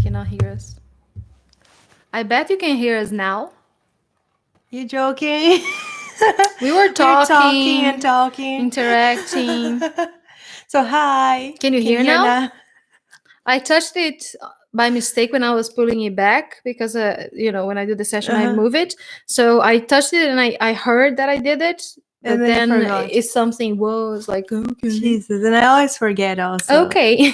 cannot hear us. I bet you can hear us now. You joking? We were We're talking talking, and talking. interacting. So hi. Can you hear now? I touched it by mistake when I was pulling it back because, when I do the session, I move it. So I touched it and I heard that I did it. But And then you forgot. if something was like, okay. Jesus, and I always forget also. Okay.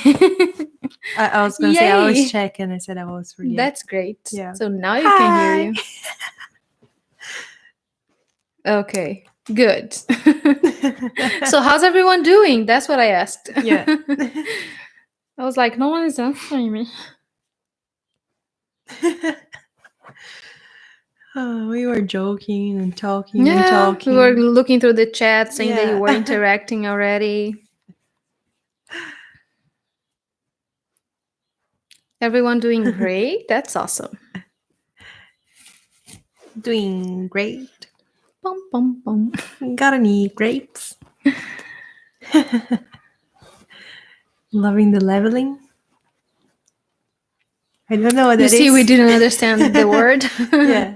I was going to say I always check and I said I always forget. That's great. Yeah. So now you can hear you. Okay, good. So how's everyone doing? That's what I asked. Yeah. I was like, no one is answering me. Oh, we were joking and talking and Yeah, talking. we were looking through the chat saying that you were interacting already. Everyone doing great? That's awesome. Doing great. Bum, bum, bum. Got any grapes? Loving the leveling. I don't know what that is. You see, we didn't understand the word. Yeah.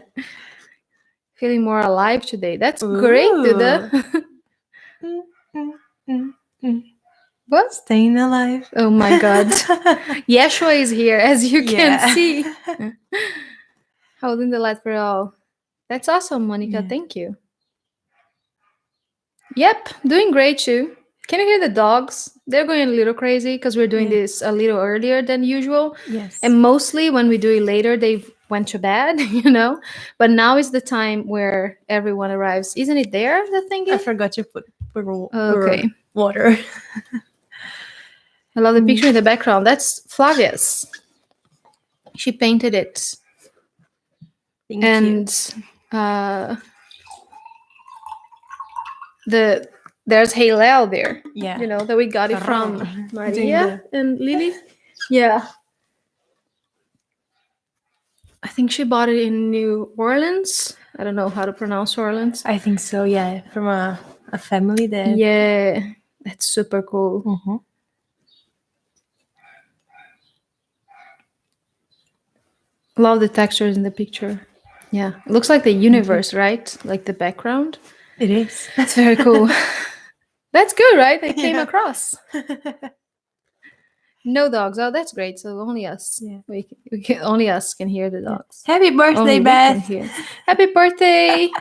Feeling more alive today. That's great, Duda. What? Staying alive. Oh my God. Yeshua is here, as you can see. Holding the light for all. That's awesome, Monica. Thank you. Yep, doing great too. Can you hear the dogs? They're going a little crazy because we're doing this a little earlier than usual. Yes. And mostly when we do it later, they went to bed, But now is the time where everyone arrives. Isn't it there, the thingy? I forgot to put Okay. Water. I love the picture in the background. That's Flavia's. She painted it. Thank you. There's Halel there. Yeah. That we got it from Maria and Lily. Yeah. I think she bought it in New Orleans. I don't know how to pronounce Orleans. I think so, yeah. From a family there. Yeah. That's super cool. Mm-hmm. Love the textures in the picture. Yeah. It looks like the universe, right? Like the background. It is. That's very cool. That's good, right? They came across. No dogs. Oh, that's great. So only us. Yeah. We can only us can hear the dogs. Happy birthday, Only Beth. Happy birthday.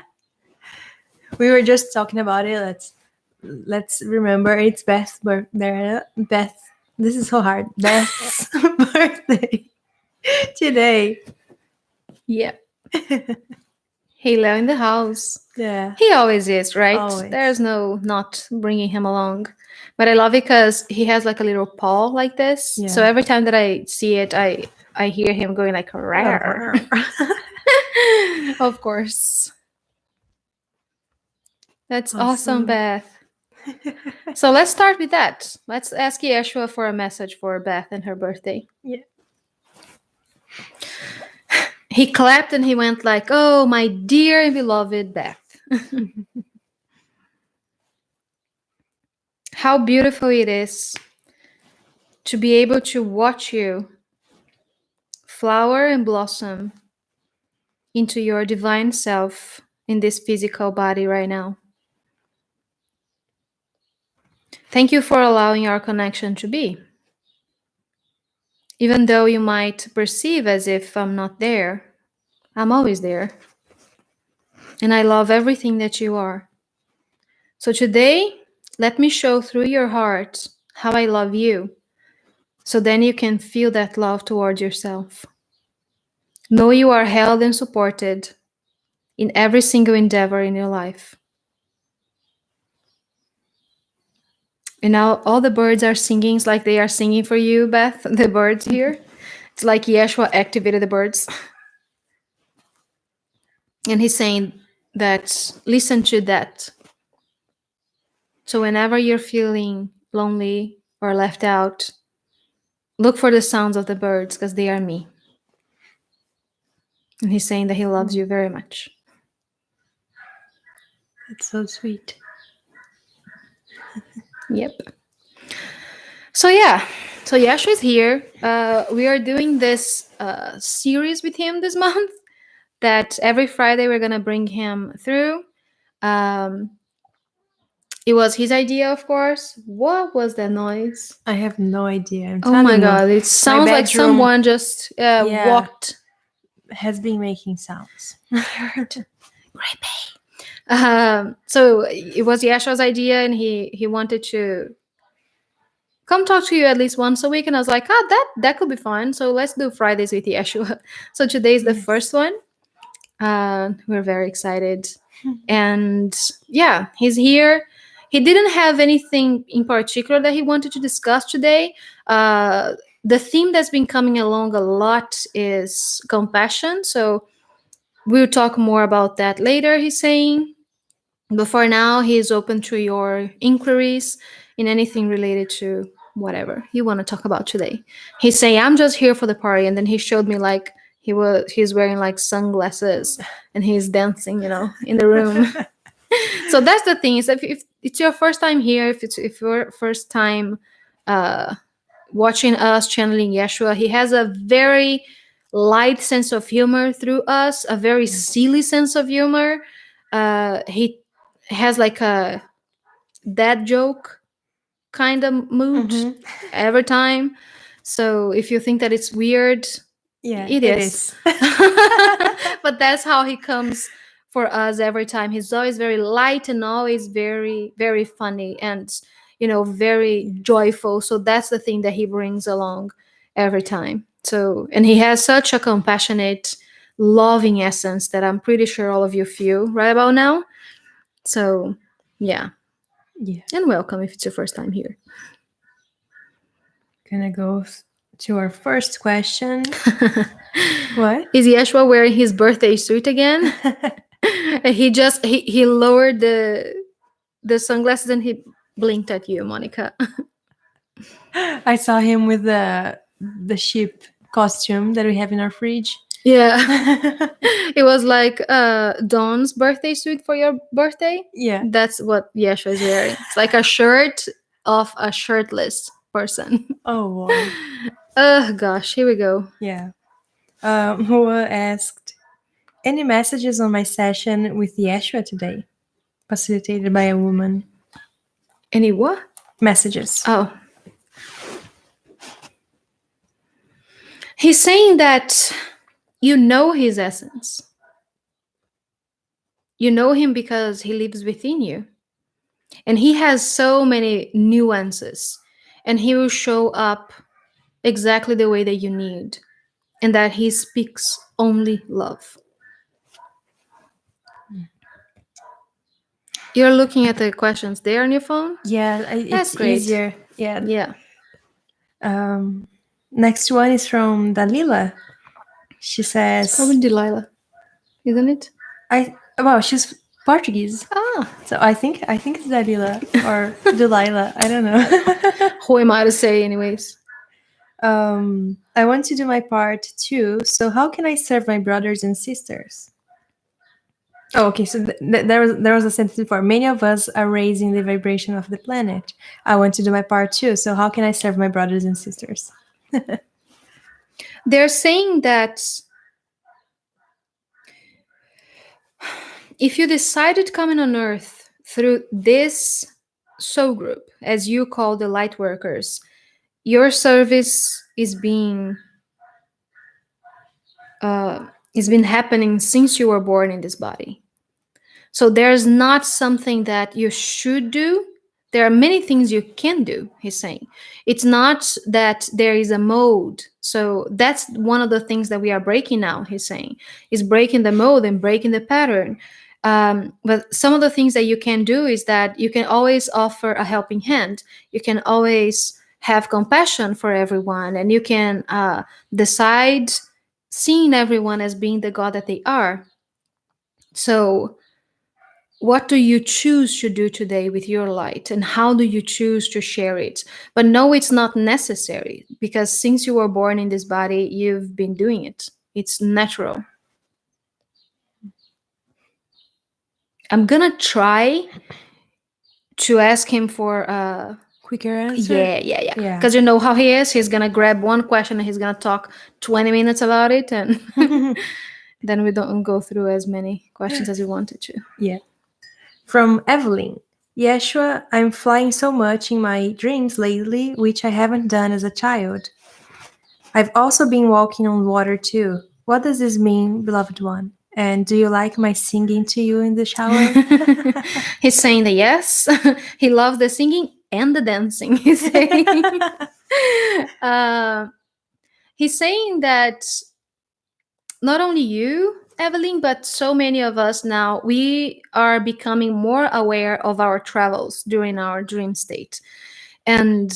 We were just talking about it. Let's remember it's Beth's birthday. Beth. This is so hard. Beth's birthday today. Yep. Halo in the house. Yeah. He always is, right? Always. There's no not bringing him along. But I love it because he has like a little paw like this. Yeah. So every time that I see it, I hear him going like, rawr. Of course. That's awesome, Beth. So let's start with that. Let's ask Yeshua for a message for Beth and her birthday. Yeah. He clapped and he went like, oh, my dear and beloved Beth. How beautiful it is to be able to watch you flower and blossom into your divine self in this physical body right now. Thank you for allowing our connection to be. Even though you might perceive as if I'm not there, I'm always there. And I love everything that you are. So today, let me show through your heart how I love you. So then you can feel that love towards yourself. Know you are held and supported in every single endeavor in your life. And now all the birds are singing. It's like they are singing for you, Beth, the birds here. It's like Yeshua activated the birds. And he's saying that, listen to that. So whenever you're feeling lonely or left out, look for the sounds of the birds because they are me. And he's saying that he loves you very much. That's so sweet. Yep. So yeah, So Yeshua is here. We are doing this series with him this month. That every Friday we're gonna bring him through. Um, it was his idea, of course. What was that noise? I have no idea. I'm Oh telling my you, god! It sounds like bedroom- someone just Yeah. walked. has been making sounds. Creepy. So it was Yeshua's idea, and he wanted to come talk to you at least once a week. And I was like, that could be fun. So let's do Fridays with Yeshua. So today is the Yes. first one. We're very excited. And yeah, he's here. He didn't have anything in particular that he wanted to discuss today. The theme that's been coming along a lot is compassion. So we'll talk more about that later, he's saying. But for now, he is open to your inquiries in anything related to whatever you want to talk about today. He's saying, I'm just here for the party. And then he showed me like he's wearing like sunglasses and he's dancing, in the room. So that's the thing, is if it's your first time here, if your first time watching us channeling Yeshua, he has a very light sense of humor through us, a very silly sense of humor. He has like a dad joke kind of mood Mhm. every time. So if you think that it's weird, Yeah, it is. But that's how he comes for us every time. He's always very light and always very, very funny and, very joyful. So that's the thing that he brings along every time. So, and he has such a compassionate, loving essence that I'm pretty sure all of you feel right about now. So, yeah. Yeah. And welcome if it's your first time here. Gonna go to our first question. What? Is Yeshua wearing his birthday suit again? He lowered the sunglasses and he blinked at you, Monica. I saw him with the sheep costume that we have in our fridge. Yeah. It was like Dawn's birthday suit for your birthday. Yeah. That's what Yeshua is wearing. It's like a shirt of a shirtless person. Oh boy. Oh gosh, here we go. Yeah. Who asked, any messages on my session with Yeshua today? Facilitated by a woman. Any what? Messages. Oh. He's saying that you know his essence. You know him because he lives within you. And he has so many nuances. And he will show up exactly the way that you need. And that he speaks only love. You're looking at the questions there on your phone? Yeah, That's it's great. easier. Yeah. Yeah. Next one is from Dalila. She says, Probably Delilah, isn't it? she's Portuguese. Ah. So I think it's Dalila or Delilah. I don't know. Who am I to say, anyways? I want to do my part too. So how can I serve my brothers and sisters? Oh, okay. So there was a sentence before. Many of us are raising the vibration of the planet. I want to do my part too. So how can I serve my brothers and sisters? They're saying that if you decided coming on Earth through this soul group, as you call the light workers, your service is been happening since you were born in this body. So there's not something that you should do. There are many things you can do, he's saying. It's not that there is a mode. So that's one of the things that we are breaking now, he's saying, is breaking the mode and breaking the pattern. But some of the things that you can do is that you can always offer a helping hand. You can always have compassion for everyone, and you can decide seeing everyone as being the God that they are. So what do you choose to do today with your light, and how do you choose to share it? But no, it's not necessary, because since you were born in this body, you've been doing it. It's natural. I'm gonna try to ask him for quicker answer. Yeah. Yeah. Because you know how he is. He's gonna grab one question and he's gonna talk 20 minutes about it, and then we don't go through as many questions as we wanted to. Yeah. From Evelyn. Yeshua, I'm flying so much in my dreams lately, which I haven't done as a child. I've also been walking on water too. What does this mean, beloved one? And do you like my singing to you in the shower? He's saying that yes, he loves the singing and the dancing. He's saying, uh, he's saying that not only you, Evelyn, but so many of us now, we are becoming more aware of our travels during our dream state. And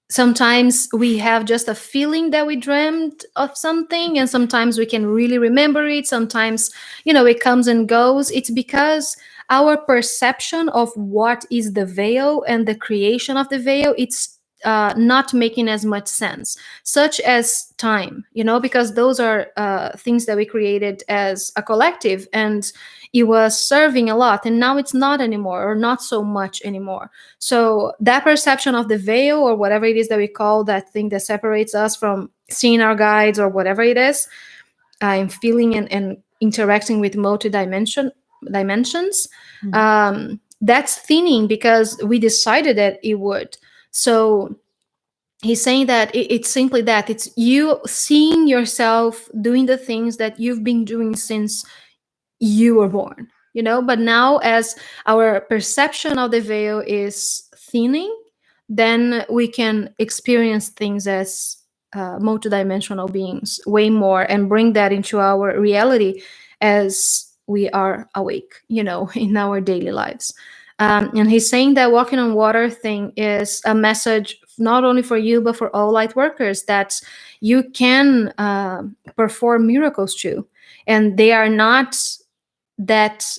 sometimes we have just a feeling that we dreamed of something, and sometimes we can really remember it. Sometimes, it comes and goes. It's because our perception of what is the veil and the creation of the veil, it's not making as much sense, such as time, because those are things that we created as a collective, and it was serving a lot, and now it's not anymore, or not so much anymore. So that perception of the veil, or whatever it is that we call that thing that separates us from seeing our guides, or whatever it is, and feeling and interacting with dimensions, that's thinning because we decided that it would. So he's saying that it's simply that it's you seeing yourself doing the things that you've been doing since you were born, but now as our perception of the veil is thinning, then we can experience things as multidimensional beings way more, and bring that into our reality as we are awake, in our daily lives. And he's saying that walking on water thing is a message not only for you but for all light workers, that you can perform miracles too, and they are not that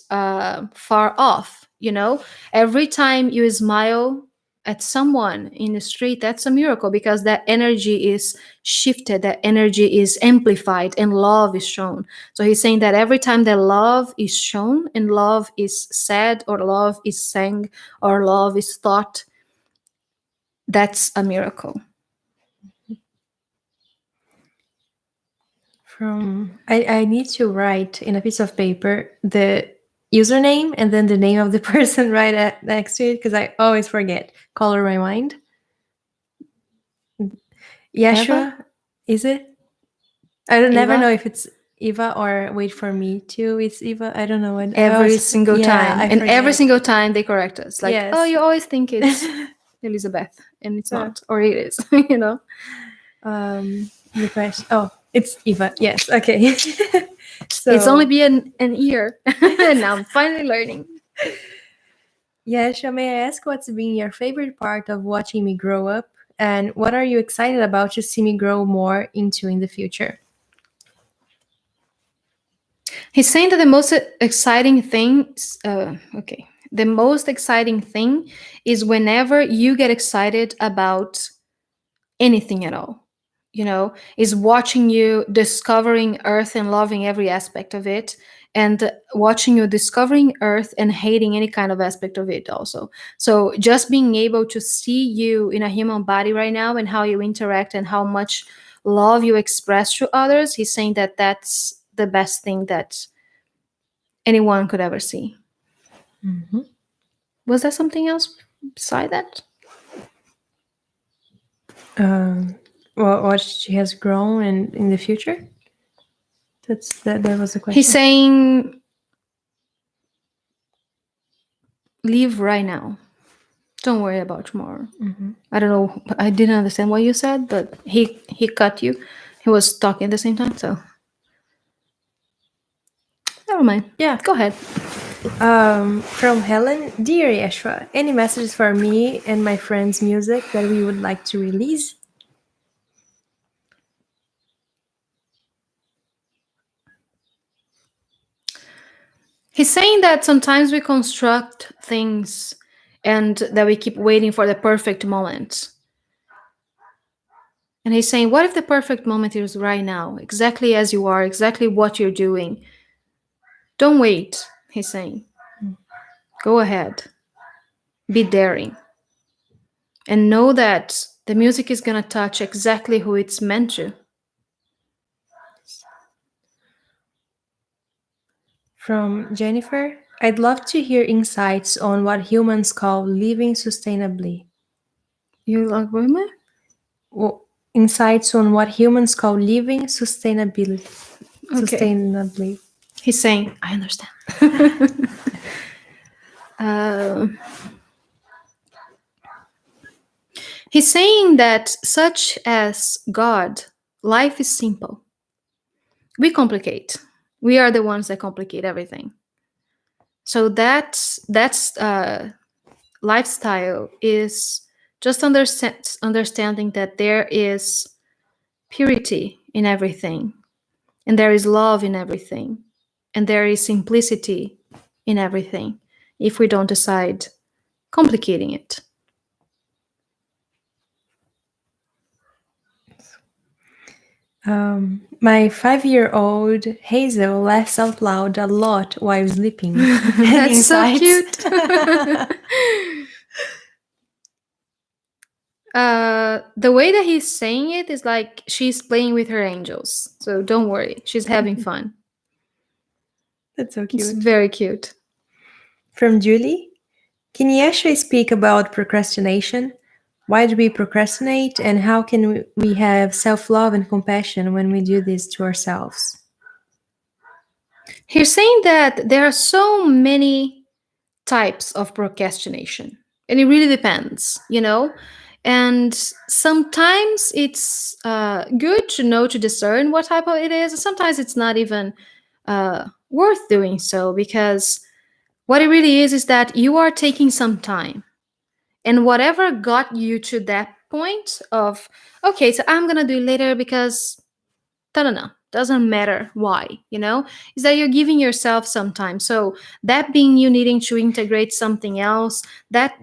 far off. Every time you smile at someone in the street, that's a miracle, because that energy is shifted, that energy is amplified, and love is shown. So he's saying that every time that love is shown, and love is said, or love is sang, or love is thought, that's a miracle. I need to write in a piece of paper the username and then the name of the person right next to it, because I always forget. Color my mind. Yeshua, is it? I don't never know if it's Eva or wait for me too. It's Eva. I don't know. Every single time. I And forget. every single time they correct us. Like, Yes. oh, you always think it's Elizabeth, and it's not. Or it is, The question. Oh, it's Eva. Yes. Okay. So it's only been an year. And now I'm finally learning. Yeshua, may I ask what's been your favorite part of watching me grow up? And what are you excited about to see me grow more into in the future? He's saying that the most exciting thing, the most exciting thing is whenever you get excited about anything at all, is watching you discovering Earth and loving every aspect of it, and watching you discovering Earth and hating any kind of aspect of it also. So just being able to see you in a human body right now, and how you interact, and how much love you express to others, he's saying that that's the best thing that anyone could ever see. Mm-hmm. Was there something else beside that? What she has grown and in the future? That was the question. He's saying, live right now. Don't worry about tomorrow. Mm-hmm. I don't know. I didn't understand what you said, but he cut you. He was talking at the same time, so never mind. Yeah. Go ahead. From Helen, dear Yeshua, any messages for me and my friends' music that we would like to release? He's saying that sometimes we construct things, and that we keep waiting for the perfect moment. And he's saying, what if the perfect moment is right now, exactly as you are, exactly what you're doing? Don't wait, he's saying. Go ahead. Be daring. and know that the music is going to touch exactly who it's meant to. From Jennifer, I'd love to hear insights on what humans call living sustainably. You like women? Insights on what humans call living sustainably. Okay. Sustainably. He's saying, I understand. He's saying that, such as God, life is simple. We complicate. We are the ones that complicate everything. So that's lifestyle is just understanding that there is purity in everything, and there is love in everything, and there is simplicity in everything, if we don't decide complicating it. My 5-year-old Hazel laughs out loud a lot while sleeping. That's so cute. The way that he's saying it is like she's playing with her angels. So don't worry, she's having fun. That's so It's cute. very cute. From Julie, can Yeshua speak about procrastination? Why do we procrastinate, and how can we have self-love and compassion when we do this to ourselves? He's saying that there are so many types of procrastination, and it really depends, you know? And sometimes it's good to know, to discern what type of it is. And sometimes it's not even worth doing so, because what it really is that you are taking some time. And whatever got you to that point of, okay, so I'm going to do it later because no, doesn't matter why, is that you're giving yourself some time. So that being you needing to integrate something else, that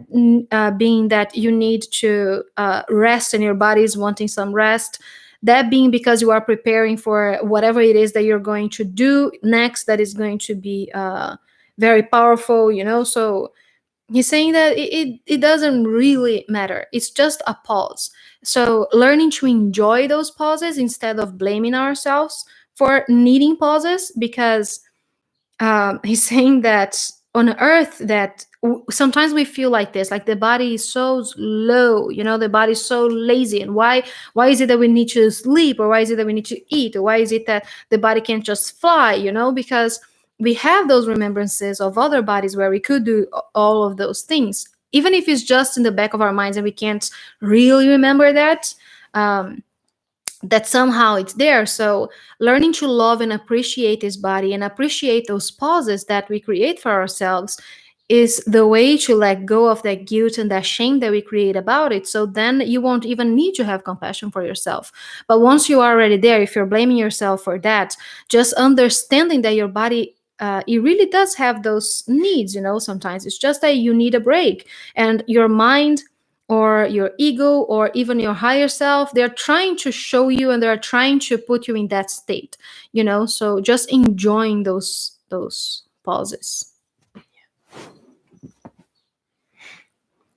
being that you need to rest and your body is wanting some rest, that being because you are preparing for whatever it is that you're going to do next, that is going to be very powerful, so he's saying that it doesn't really matter. It's just a pause. So learning to enjoy those pauses instead of blaming ourselves for needing pauses, because he's saying that on earth that sometimes we feel like this, like the body is so slow, the body is so lazy. And why is it that we need to sleep, or why is it that we need to eat, or why is it that the body can't just fly, because we have those remembrances of other bodies where we could do all of those things, even if it's just in the back of our minds and we can't really remember that. That somehow it's there. So learning to love and appreciate this body and appreciate those pauses that we create for ourselves is the way to let go of that guilt and that shame that we create about it. So then you won't even need to have compassion for yourself. But once you are already there, if you're blaming yourself for that, just understanding that your body it really does have those needs. Sometimes it's just that you need a break, and your mind or your ego or even your higher self, they're trying to show you and they're trying to put you in that state, so just enjoying those pauses.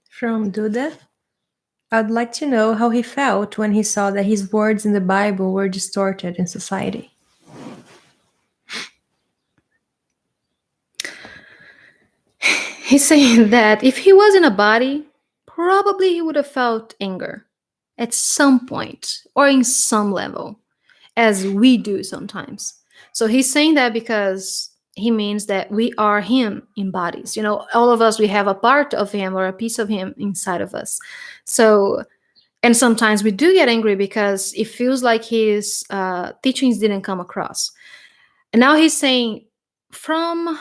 From Duda, I'd like to know how he felt when he saw that his words in the Bible were distorted in society. He's saying that if he was in a body, probably he would have felt anger at some point or in some level, as we do sometimes. So he's saying that because he means that we are him in bodies. All of us, we have a part of him or a piece of him inside of us. So, and sometimes we do get angry because it feels like his teachings didn't come across. And now he's saying from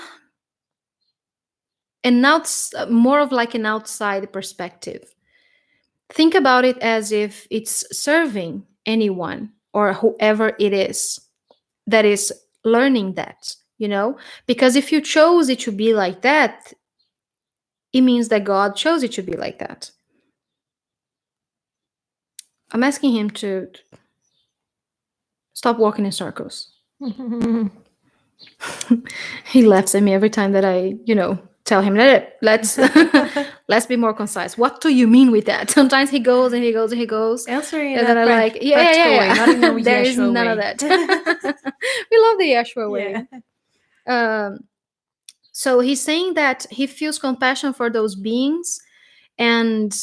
more of like an outside perspective. Think about it as if it's serving anyone or whoever it is that is learning that, because if you chose it to be like that, it means that God chose it to be like that. I'm asking him to stop walking in circles. He laughs at me every time that I, tell him, let's let's be more concise. What do you mean with that? Sometimes he goes and he goes and he goes. Answering in And then I like, practical way, not in a there is Yeshua none of way. that. We love the Yeshua way. Yeah. So he's saying that he feels compassion for those beings, and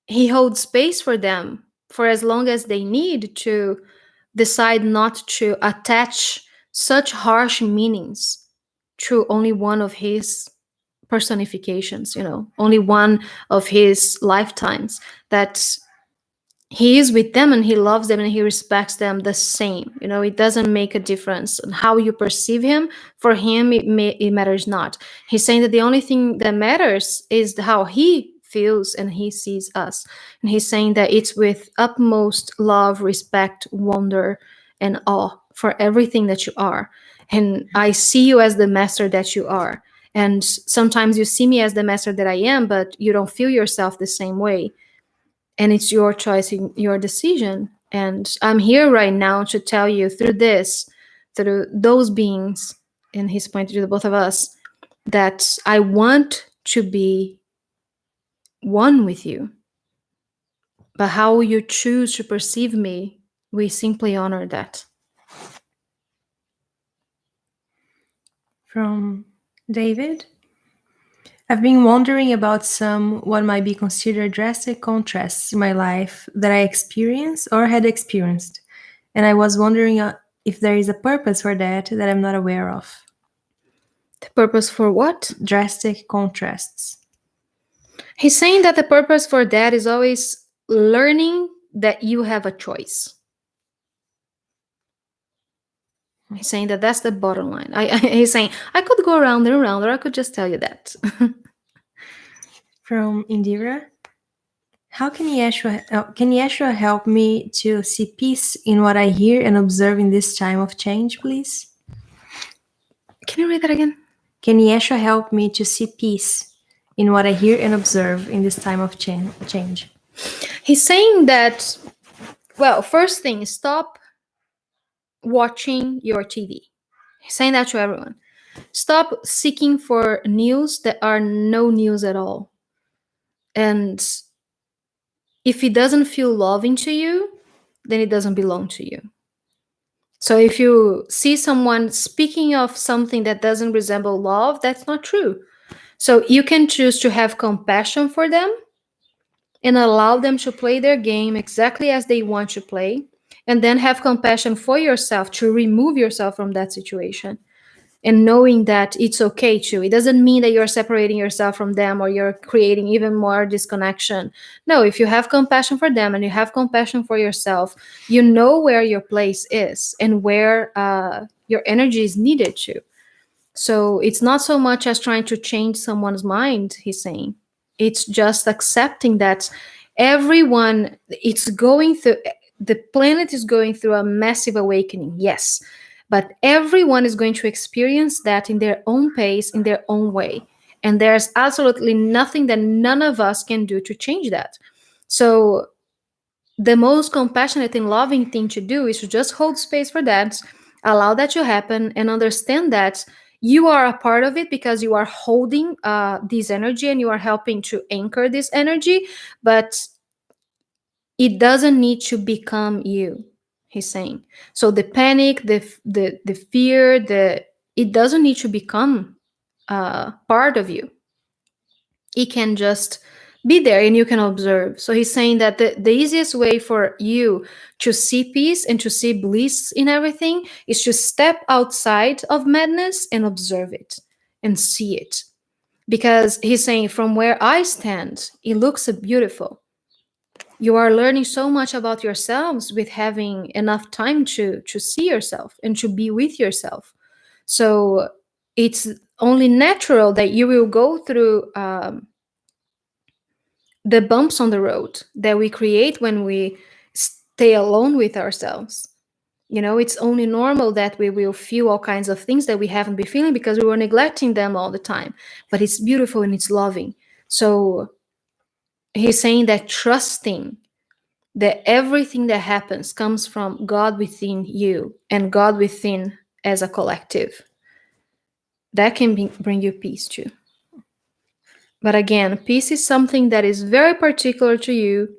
he holds space for them for as long as they need to decide not to attach such harsh meanings to only one of his personifications, only one of his lifetimes. That he is with them and he loves them and he respects them the same. It doesn't make a difference on how you perceive him. For him, it matters not. He's saying that the only thing that matters is how he feels and he sees us. And he's saying that it's with utmost love, respect, wonder, and awe for everything that you are. And I see you as the master that you are. And sometimes you see me as the master that I am, but you don't feel yourself the same way. And it's your choice, your decision. And I'm here right now to tell you through those beings, and he's pointing to the both of us, that I want to be one with you. But how you choose to perceive me, we simply honor that. From David. I've been wondering about some what might be considered drastic contrasts in my life that I experienced or had experienced. And I was wondering if there is a purpose for that I'm not aware of. The purpose for what? Drastic contrasts. He's saying that the purpose for that is always learning that you have a choice. He's saying that that's the bottom line. He's saying, I could go around and around, or I could just tell you that. From Indira. How can Yeshua help me to see peace in what I hear and observe in this time of change, please? Can you read that again? Can Yeshua help me to see peace in what I hear and observe in this time of change? He's saying that, well, first thing, stop watching your TV. He's saying that to everyone. Stop seeking for news that are no news at all. And if it doesn't feel loving to you, then it doesn't belong to you. So if you see someone speaking of something that doesn't resemble love, that's not true. So you can choose to have compassion for them and allow them to play their game exactly as they want to play, and then have compassion for yourself to remove yourself from that situation. And knowing that it's okay to. It doesn't mean that you're separating yourself from them or you're creating even more disconnection. No, if you have compassion for them and you have compassion for yourself, you know where your place is and where your energy is needed to. So it's not so much as trying to change someone's mind, he's saying. It's just accepting that everyone, the planet is going through a massive awakening, yes. But everyone is going to experience that in their own pace, in their own way. And there's absolutely nothing that none of us can do to change that. So the most compassionate and loving thing to do is to just hold space for that, allow that to happen, and understand that you are a part of it because you are holding this energy and you are helping to anchor this energy, but it doesn't need to become you, he's saying. So the panic, the fear, it doesn't need to become part of you. It can just be there and you can observe. So he's saying that the easiest way for you to see peace and to see bliss in everything is to step outside of madness and observe it and see it. Because he's saying, from where I stand, it looks beautiful. You are learning so much about yourselves with having enough time to see yourself and to be with yourself. So it's only natural that you will go through the bumps on the road that we create when we stay alone with ourselves. It's only normal that we will feel all kinds of things that we haven't been feeling because we were neglecting them all the time. But it's beautiful and it's loving. So he's saying that trusting that everything that happens comes from God within you and God within as a collective, that can bring you peace too. But again, peace is something that is very particular to you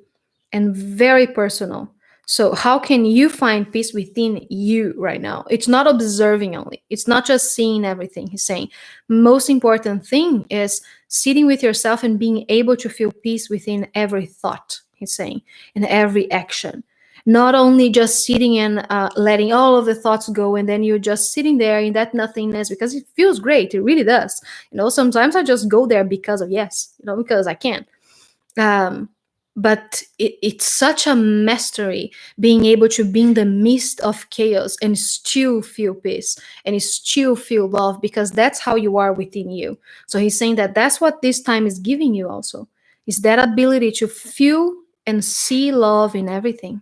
and very personal. So, how can you find peace within you right now? It's not observing only, it's not just seeing everything. He's saying, most important thing is sitting with yourself and being able to feel peace within every thought, he's saying, in every action. Not only just sitting and letting all of the thoughts go, and then you're just sitting there in that nothingness because it feels great. It really does. Sometimes I just go there because of yes, because I can. Um, but it's such a mastery being able to be in the midst of chaos and still feel peace and still feel love, because that's how you are within you. So he's saying that that's what this time is giving you also, is that ability to feel and see love in everything.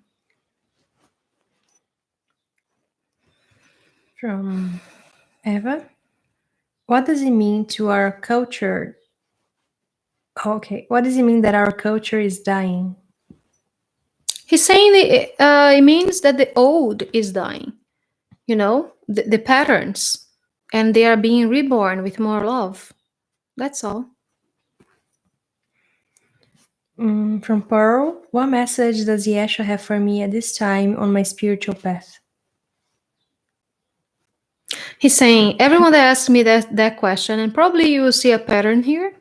From Eva, what does it mean to our culture? Okay, what does it mean that our culture is dying? He's saying that it means that the old is dying, the patterns, and they are being reborn with more love. That's all. From Pearl, what message does Yeshua have for me at this time on my spiritual path? He's saying, everyone that asks me that question, and probably you will see a pattern here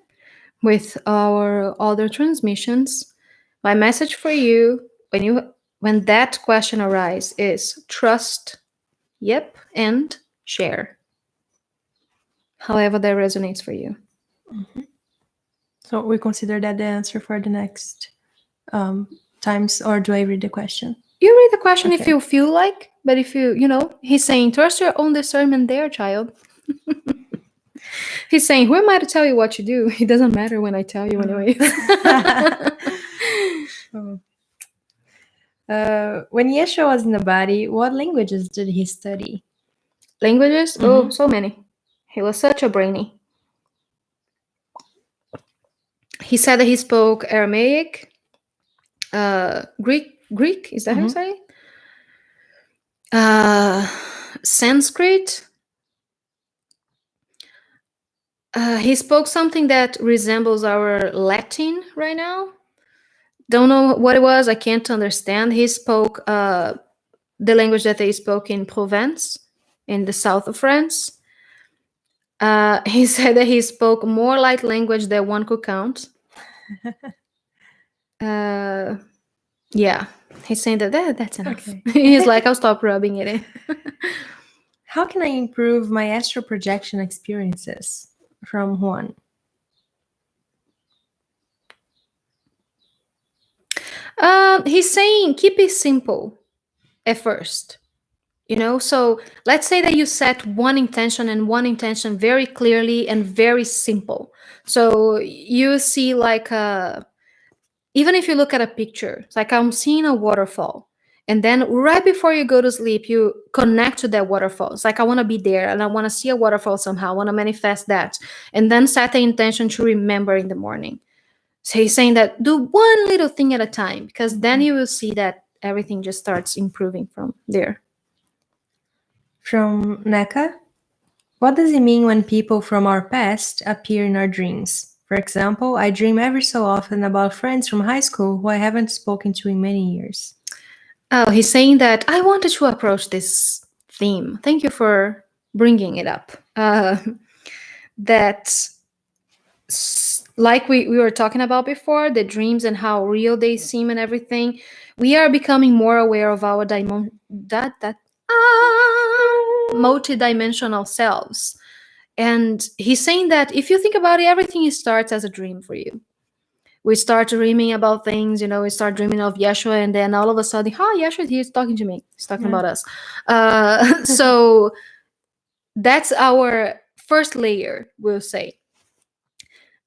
with our other transmissions. My message for you when that question arises is trust, yep, and share. However that resonates for you. Mm-hmm. So we consider that the answer for the next times, or do I read the question? You read the question if you feel like, but if he's saying trust your own discernment there, child. He's saying, who am I to tell you what to do? It doesn't matter when I tell you anyways. When Yeshua was in the body, what languages did he study? Languages? Oh, so many. He was such a brainy. He said that he spoke Aramaic, Greek, is that how you say? Sanskrit. He spoke something that resembles our Latin right now. Don't know what it was. I can't understand. He spoke the language that they spoke in Provence, in the south of France. He said that he spoke more light language than one could count. Yeah, he's saying that's enough. Okay. He's like, I'll stop rubbing it in. How can I improve my astral projection experiences? From Juan. He's saying keep it simple at first. So let's say that you set one intention very clearly and very simple. So you see, like, even if you look at a picture, it's like I'm seeing a waterfall. And then right before you go to sleep, you connect to that waterfall. It's like, I want to be there and I want to see a waterfall somehow. I want to manifest that. And then set the intention to remember in the morning. So he's saying that do one little thing at a time, because then you will see that everything just starts improving from there. From Neka, what does it mean when people from our past appear in our dreams? For example, I dream every so often about friends from high school who I haven't spoken to in many years. Oh, he's saying that I wanted to approach this theme. Thank you for bringing it up. That, like we were talking about before, the dreams and how real they seem and everything, we are becoming more aware of our multidimensional selves. And he's saying that if you think about it, everything starts as a dream for you. We start dreaming about things, we start dreaming of Yeshua, and then all of a sudden, Yeshua, he's talking to me. He's talking about us. So that's our first layer, we'll say.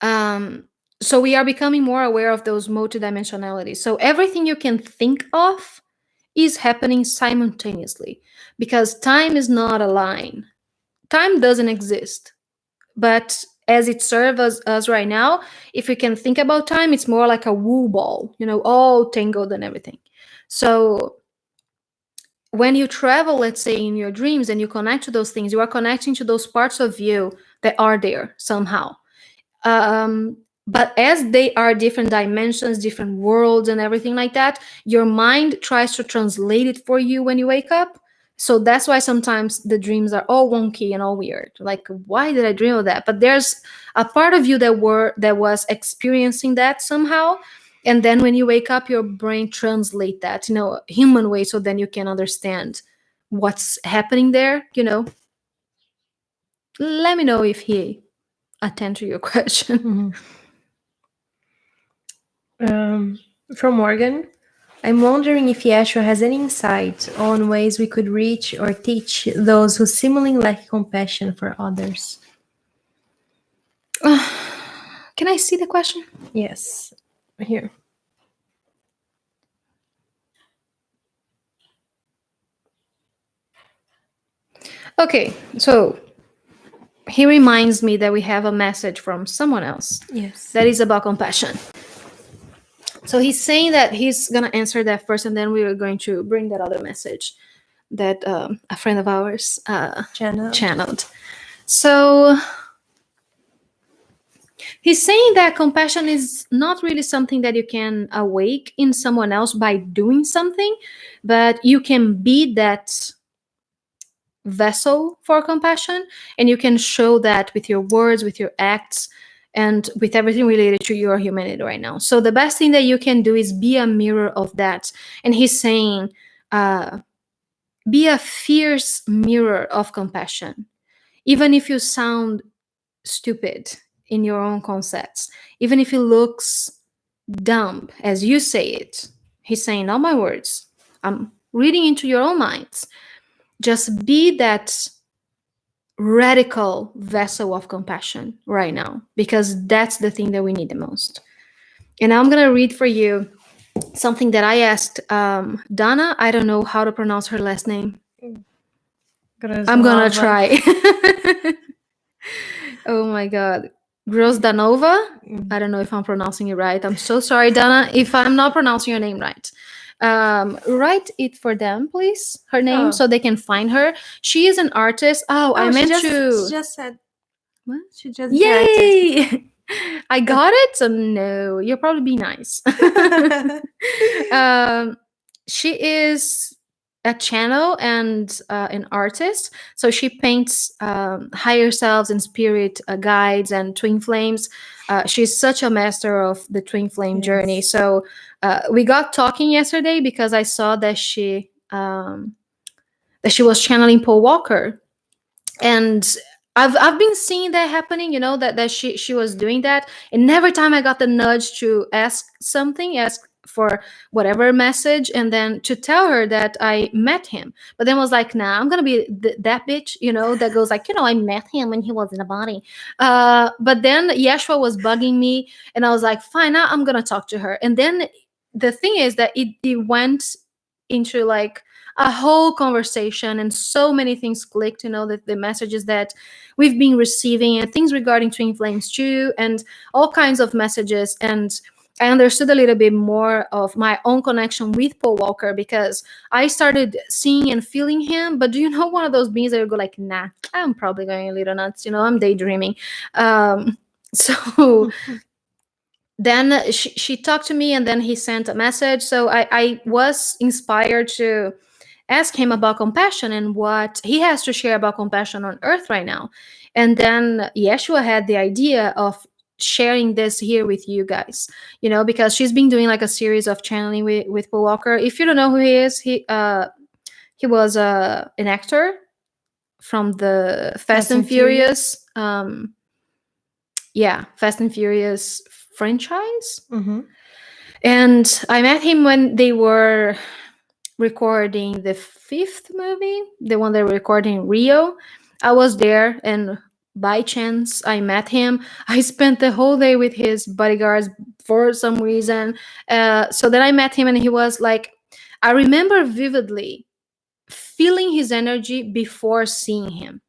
So we are becoming more aware of those multidimensionalities. So everything you can think of is happening simultaneously, because time is not a line. Time doesn't exist. But as it serves us right now, if we can think about time, it's more like a wool ball, all tangled and everything. So when you travel, let's say in your dreams, and you connect to those things, you are connecting to those parts of you that are there somehow. But as they are different dimensions, different worlds, and everything like that, your mind tries to translate it for you when you wake up. So that's why sometimes the dreams are all wonky and all weird. Like, why did I dream of that? But there's a part of you that was experiencing that somehow. And then when you wake up, your brain translate that, human way, so then you can understand what's happening there. Let me know if he attend to your question. From Morgan, I'm wondering if Yeshua has any insight on ways we could reach or teach those who seemingly lack compassion for others. Can I see the question? Yes, here. Okay, so he reminds me that we have a message from someone else. Yes. That is about compassion. So he's saying that he's going to answer that first, and then we are going to bring that other message that a friend of ours channeled. So he's saying that compassion is not really something that you can awake in someone else by doing something, but you can be that vessel for compassion, and you can show that with your words, with your acts, and with everything related to your humanity right now. So the best thing that you can do is be a mirror of that. And he's saying, be a fierce mirror of compassion, even if you sound stupid in your own concepts, even if it looks dumb as you say it. He's saying, not my words, I'm reading into your own minds. Just be that radical vessel of compassion right now, because that's the thing that we need the most. And I'm going to read for you something that I asked Donna. I don't know how to pronounce her last name. I'm going to try. Oh my God. Grozdanova. I don't know if I'm pronouncing it right. I'm so sorry, Donna, if I'm not pronouncing your name right. Write it for them, please, her name, so they can find her. She is an artist. I meant to. She just said. What? She just Yay! I got it. So no, you'll probably be nice. She is a channel and an artist. So she paints higher selves and spirit guides and twin flames. She's such a master of the twin flame journey. So we got talking yesterday because I saw that she was channeling Paul Walker, and I've been seeing that happening, that she was doing that, and every time I got the nudge to ask for whatever message, and then to tell her that I met him, but then was like, nah, I'm gonna be that bitch, that goes like, I met him when he was in a body. But then Yeshua was bugging me, and I was like, fine, now I'm gonna talk to her. And then the thing is that it went into like a whole conversation, and so many things clicked, that the messages that we've been receiving, and things regarding twin flames too, and all kinds of messages. And I understood a little bit more of my own connection with Paul Walker, because I started seeing and feeling him. But do you know, one of those beings that you go like, nah, I'm probably going a little nuts, I'm daydreaming. So then she talked to me, and then he sent a message. So I was inspired to ask him about compassion and what he has to share about compassion on earth right now. And then Yeshua had the idea of sharing this here with you guys, because she's been doing like a series of channeling with Paul Walker. If you don't know who he is, he was an actor from the Fast and Furious. Fast and Furious franchise. Mm-hmm. And I met him when they were recording the 5th movie, the one they were recording in Rio. I was there, and by chance I met him. I spent the whole day with his bodyguards for some reason. So then I met him, and he was like, I remember vividly feeling his energy before seeing him.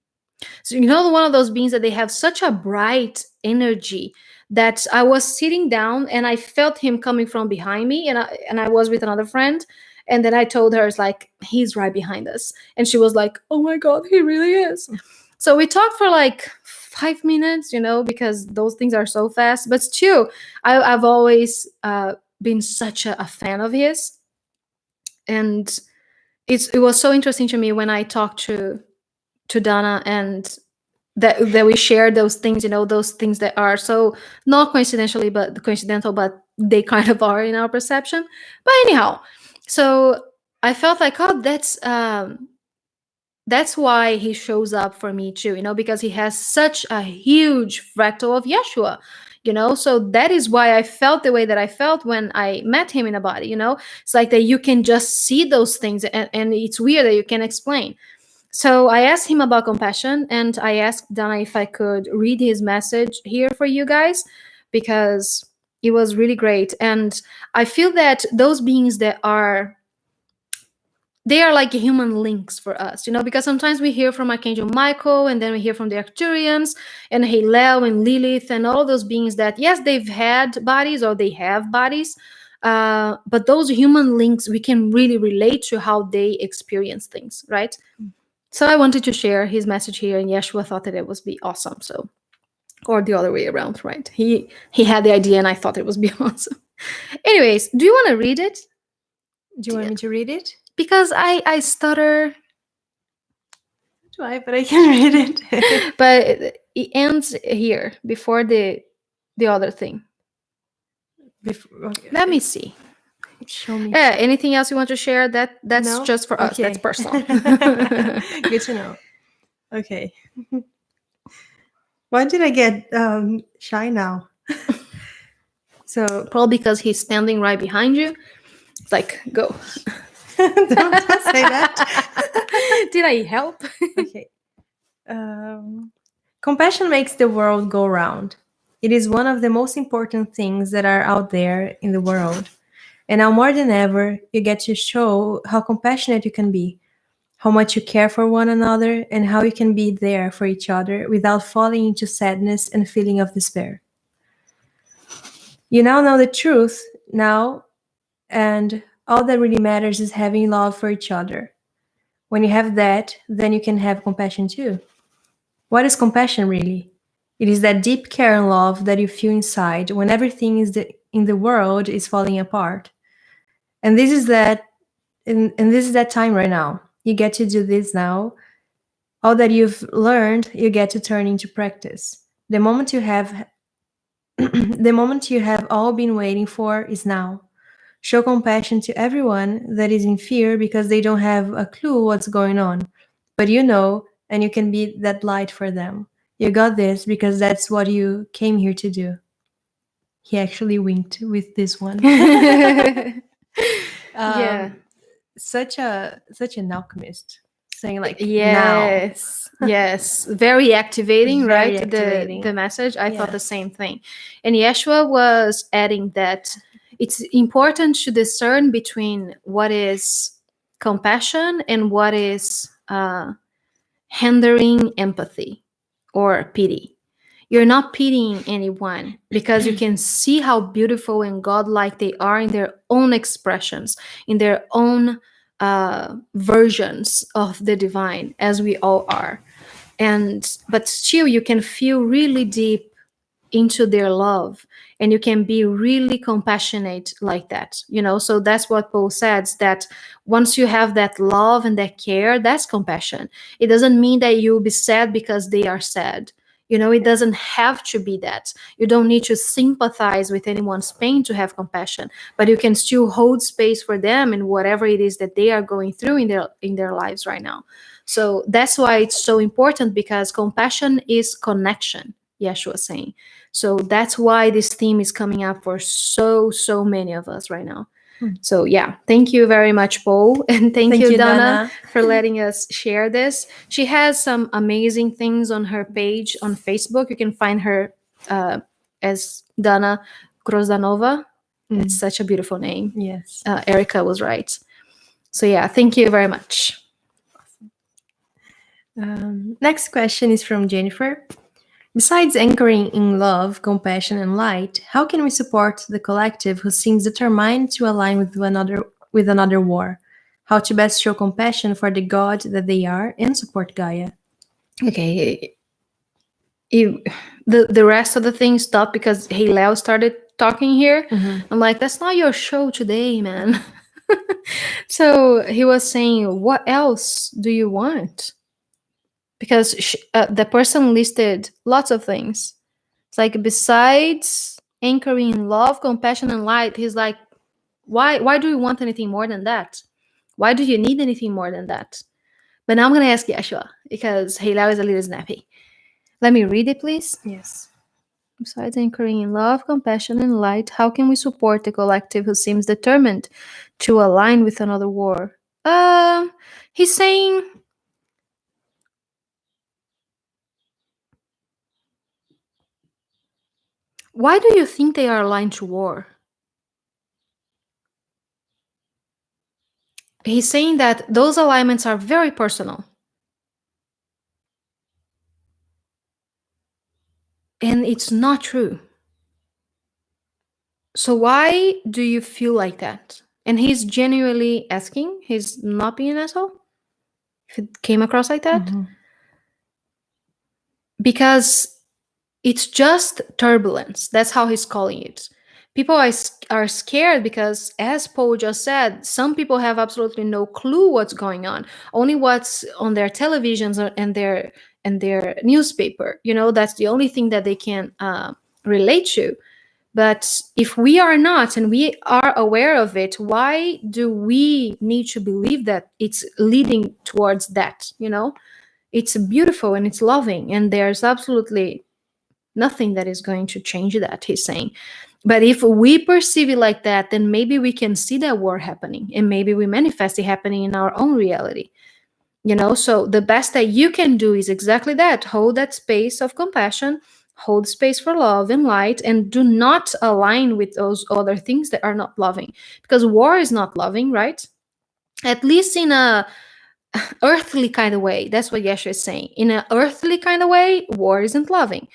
So one of those beings that they have such a bright energy that I was sitting down and I felt him coming from behind me, and I was with another friend. And then I told her, it's like, he's right behind us. And she was like, oh my God, he really is. So we talked for like 5 minutes, because those things are so fast. But still, I've always been such a fan of his. And it was so interesting to me when I talked to Donna, and that we share those things, those things that are so not coincidental, but they kind of are in our perception. But anyhow, so I felt like, oh, that's why he shows up for me too, because he has such a huge fractal of Yeshua, so that is why I felt the way that I felt when I met him in a body. It's like that you can just see those things, and it's weird that you can explain. So I asked him about compassion, and I asked Dana if I could read his message here for you guys, because it was really great. And I feel that those beings they are like human links for us, because sometimes we hear from Archangel Michael, and then we hear from the Arcturians and Hillel and Lilith and all those beings that, yes, they've had bodies or they have bodies, but those human links, we can really relate to how they experience things, right? So I wanted to share his message here, and Yeshua thought that it would be awesome. So, or the other way around, right? He had the idea, and I thought it would be awesome. Anyways, do you want to read it? Do you want me to read it? Because I stutter. Do I? But I can read it. But it ends here before the other thing. Okay. Let me see. Show me. Yeah. Anything else you want to share? That's No? just for us. Okay. That's personal. Good to know. Okay. Why did I get shy now? So probably because he's standing right behind you. It's like, go. don't say that. Did I help? Okay. Compassion makes the world go round. It is one of the most important things that are out there in the world. And now more than ever, you get to show how compassionate you can be, how much you care for one another, and how you can be there for each other without falling into sadness and feeling of despair. You now know the truth now, and all that really matters is having love for each other. When you have that, then you can have compassion too. What is compassion really? It is that deep care and love that you feel inside when everything in the world is falling apart. And this is that and this is that time right now. You get to do this now. All that you've learned, you get to turn into practice. The moment you have the moment you have all been waiting for is now. Show compassion to everyone that is in fear because they don't have a clue what's going on. But you know, and you can be that light for them. You got this because that's what you came here to do. He actually winked with this one. Yeah. Such an alchemist. Saying like yes now. yes, very activating. Very Right, activating. the message, I thought the Yes. same thing. And Yeshua was adding that it's important to discern between what is compassion and what is hindering empathy or pity. You're not pitying anyone because you can see how beautiful and godlike they are in their own expressions, in their own versions of the divine, as we all are. But still, you can feel really deep into their love, and you can be really compassionate like that. So that's what Paul says, that once you have that love and that care, that's compassion. It doesn't mean that you'll be sad because they are sad. It doesn't have to be that. You don't need to sympathize with anyone's pain to have compassion, but you can still hold space for them in whatever it is that they are going through in their lives right now. So that's why it's so important, because compassion is connection, Yeshua was saying. So that's why this theme is coming up for so many of us right now. So yeah, thank you very much, Paul, and thank you, Donna, for letting us share this. She has some amazing things on her page on Facebook. You can find her as Donna Grozdanova. It's such a beautiful name. Yes. Erica was right. So yeah, thank you very much. Next question is from Jennifer. Besides anchoring in love, compassion, and light, how can we support the collective who seems determined to align with another war? How to best show compassion for the God that they are and support Gaia? Okay. the rest of the thing stopped because Hillel started talking here. Mhm. I'm like, that's not your show today, man. So he was saying, what else do you want? Because the person listed lots of things. It's like, besides anchoring in love, compassion, and light, he's like, why do you want anything more than that? Why do you need anything more than that? But now I'm going to ask Yeshua, because Hillel is a little snappy. Let me read it, please. Yes. Besides anchoring in love, compassion, and light, how can we support the collective who seems determined to align with another war? He's saying, why do you think they are aligned to war? He's saying that those alignments are very personal. And it's not true. So why do you feel like that? And he's genuinely asking. He's not being an asshole. If it came across like that. Mhm. Because it's just turbulence. That's how he's calling it. People are scared because, as Paul just said, some people have absolutely no clue what's going on. Only what's on their televisions and their newspaper. That's the only thing that they can relate to. But if we are not, and we are aware of it, why do we need to believe that it's leading towards that? It's beautiful and it's loving, and there's absolutely nothing that is going to change that, he's saying. But if we perceive it like that, then maybe we can see that war happening, and maybe we manifest it happening in our own reality. So the best that you can do is exactly that. Hold that space of compassion, hold space for love and light, and do not align with those other things that are not loving, because war is not loving, right? At least in a earthly kind of way. That's what Yeshua is saying. In an earthly kind of way, war isn't loving.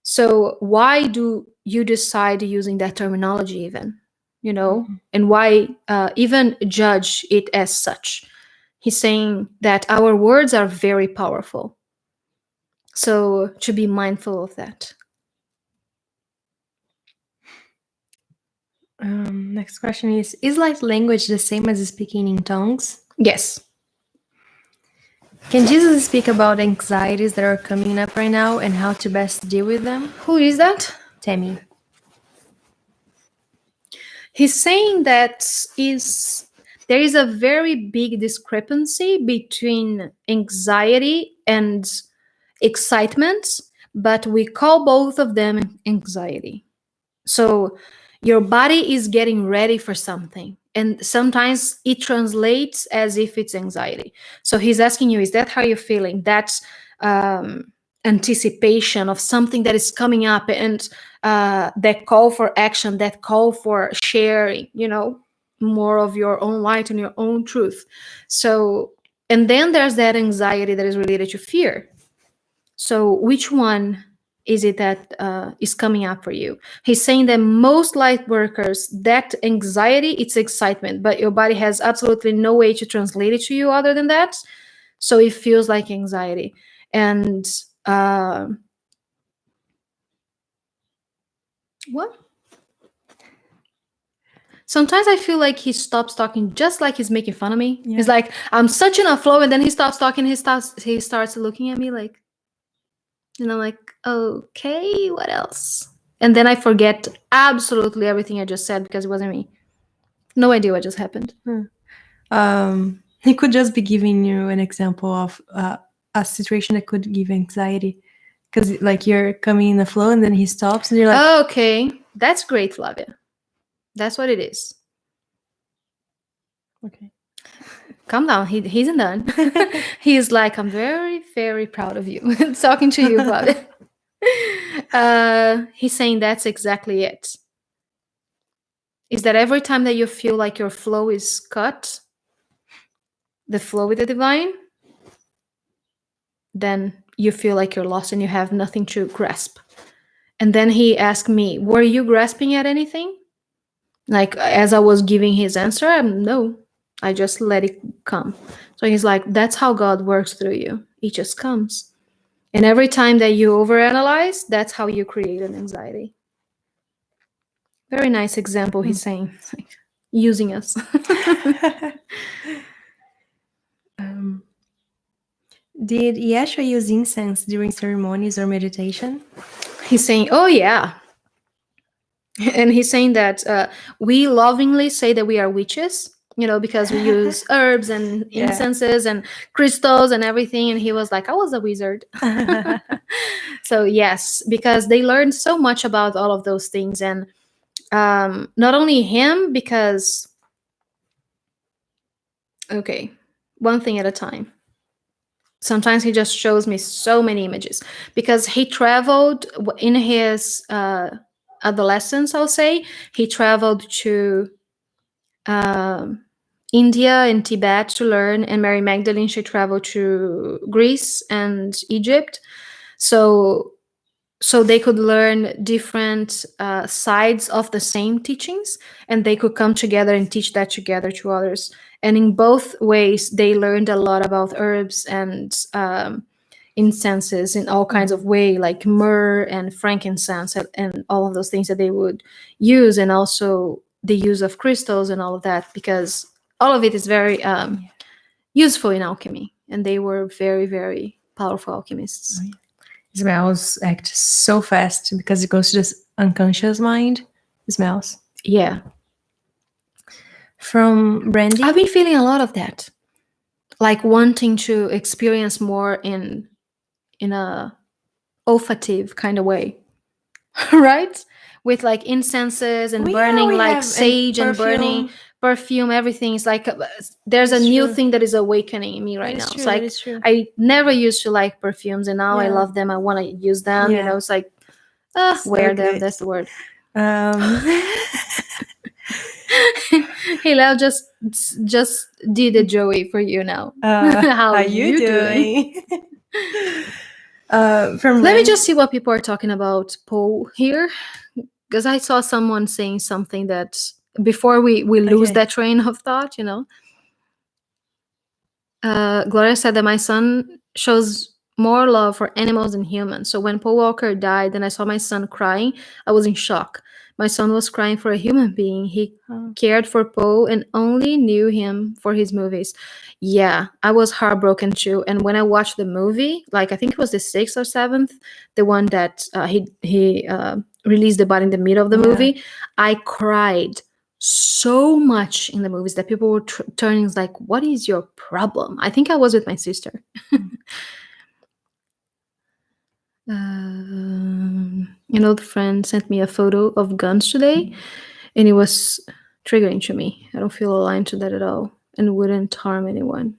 So why do you decide using that terminology even? And why even judge it as such? He's saying that our words are very powerful. So to be mindful of that. Next question is light language the same as speaking in tongues? Yes. Can Jesus speak about anxieties that are coming up right now and how to best deal with them? Who is that? Tammy. He's saying that there is a very big discrepancy between anxiety and excitement, but we call both of them anxiety. So your body is getting ready for something, and sometimes it translates as if it's anxiety. So he's asking you, is that how you're feeling? That's anticipation of something that is coming up, and that call for action, that call for sharing, more of your own light and your own truth. So, and then there's that anxiety that is related to fear. So which one is it that is coming up for you? He's saying that most light workers, that anxiety, it's excitement, but your body has absolutely no way to translate it to you other than that. So it feels like anxiety. And what? Sometimes I feel like he stops talking, just like he's making fun of me. Yeah. He's like, I'm such in a flow, and then he stops talking. He starts looking at me like, and I'm like, okay, what else? And then I forget absolutely everything I just said because it wasn't me. No idea what just happened. He could just be giving you an example of a situation that could give anxiety, because like you're coming in the flow and then he stops and you're like, Okay, that's great, Flavia. That's what it is. okay. Calm down. He isn't done. He's like, I'm very, very proud of you. Talking to you, Flavia. He's saying that's exactly it. Is that every time that you feel like your flow is cut, the flow with the divine, then you feel like you're lost and you have nothing to grasp. And then he asked me, were you grasping at anything? Like, as I was giving his answer, no, I just let it come. So he's like, that's how God works through you. It just comes. And every time that you overanalyze, that's how you create an anxiety. Very nice example, he's saying. Like, using us. Did Yeshua use incense during ceremonies or meditation? He's saying, oh, yeah. And he's saying that we lovingly say that we are witches, because we use herbs and incenses and crystals and everything. And he was like, I was a wizard. So yes, because they learned so much about all of those things. And not only him, because, okay, one thing at a time. Sometimes he just shows me so many images because he traveled in his adolescence, I'll say. He traveled to India and Tibet to learn, and Mary Magdalene, she traveled to Greece and Egypt. So they could learn different sides of the same teachings, and they could come together and teach that together to others. And in both ways, they learned a lot about herbs and incenses in all kinds of way, like myrrh and frankincense and all of those things that they would use, and also the use of crystals and all of that, because all of it is very useful in alchemy, and they were very, very powerful alchemists. Smells act so fast because it goes to this unconscious mind. Smells. Yeah. From Brandy? I've been feeling a lot of that. Like wanting to experience more in a olfactive kind of way. Right? With like incenses and burning like sage and burning perfume, everything is like there's a new thing that is awakening in me right now. It's like I never used to like perfumes, and now I love them. I want to use them. It's like wear them. That's the word. Hey, Leo, just did a Joey for you now. How you doing? Let me just see what people are talking about Paul here, because I saw someone saying something that before we lose that train of thought, Gloria said that my son shows more love for animals than humans. So when Paul Walker died and I saw my son crying, I was in shock. My son was crying for a human being. He cared for Poe and only knew him for his movies. Yeah, I was heartbroken too. And when I watched the movie, like I think it was the 6th or 7th, the one that he released the body in the middle of the movie, I cried so much in the movies that people were turning like, what is your problem? I think I was with my sister. An old friend sent me a photo of guns today, and it was triggering to me. I don't feel aligned to that at all, and wouldn't harm anyone.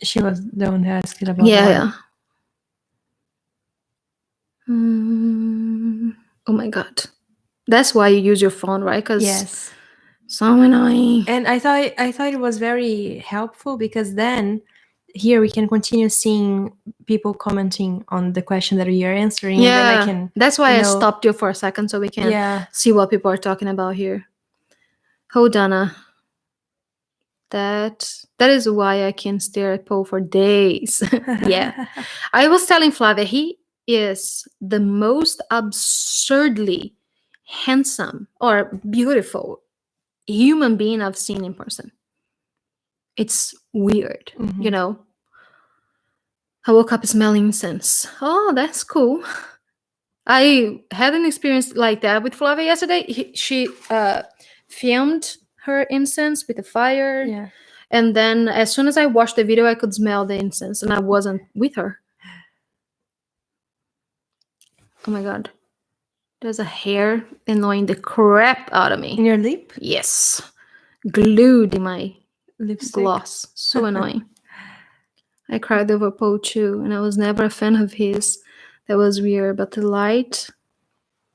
She was the one who asked about yeah. Oh my god, that's why you use your phone, right? Because so annoying. And I thought it was very helpful because then here we can continue seeing people commenting on the question that we are answering. Yeah, and then I can, that's why I stopped you for a second so we can see what people are talking about here. Oh, Donna. That is why I can stare at Poe for days. Yeah. I was telling Flavia, he is the most absurdly handsome or beautiful human being I've seen in person. It's weird, I woke up smelling incense. Oh, that's cool. I had an experience like that with Flavia yesterday. She filmed her incense with the fire. Yeah. And then as soon as I watched the video, I could smell the incense, and I wasn't with her. Oh my god. There's a hair annoying the crap out of me. In your lip? Yes. Glued in my lipstick gloss. So annoying. I cried over Poe too, and I was never a fan of his. That was weird, but the light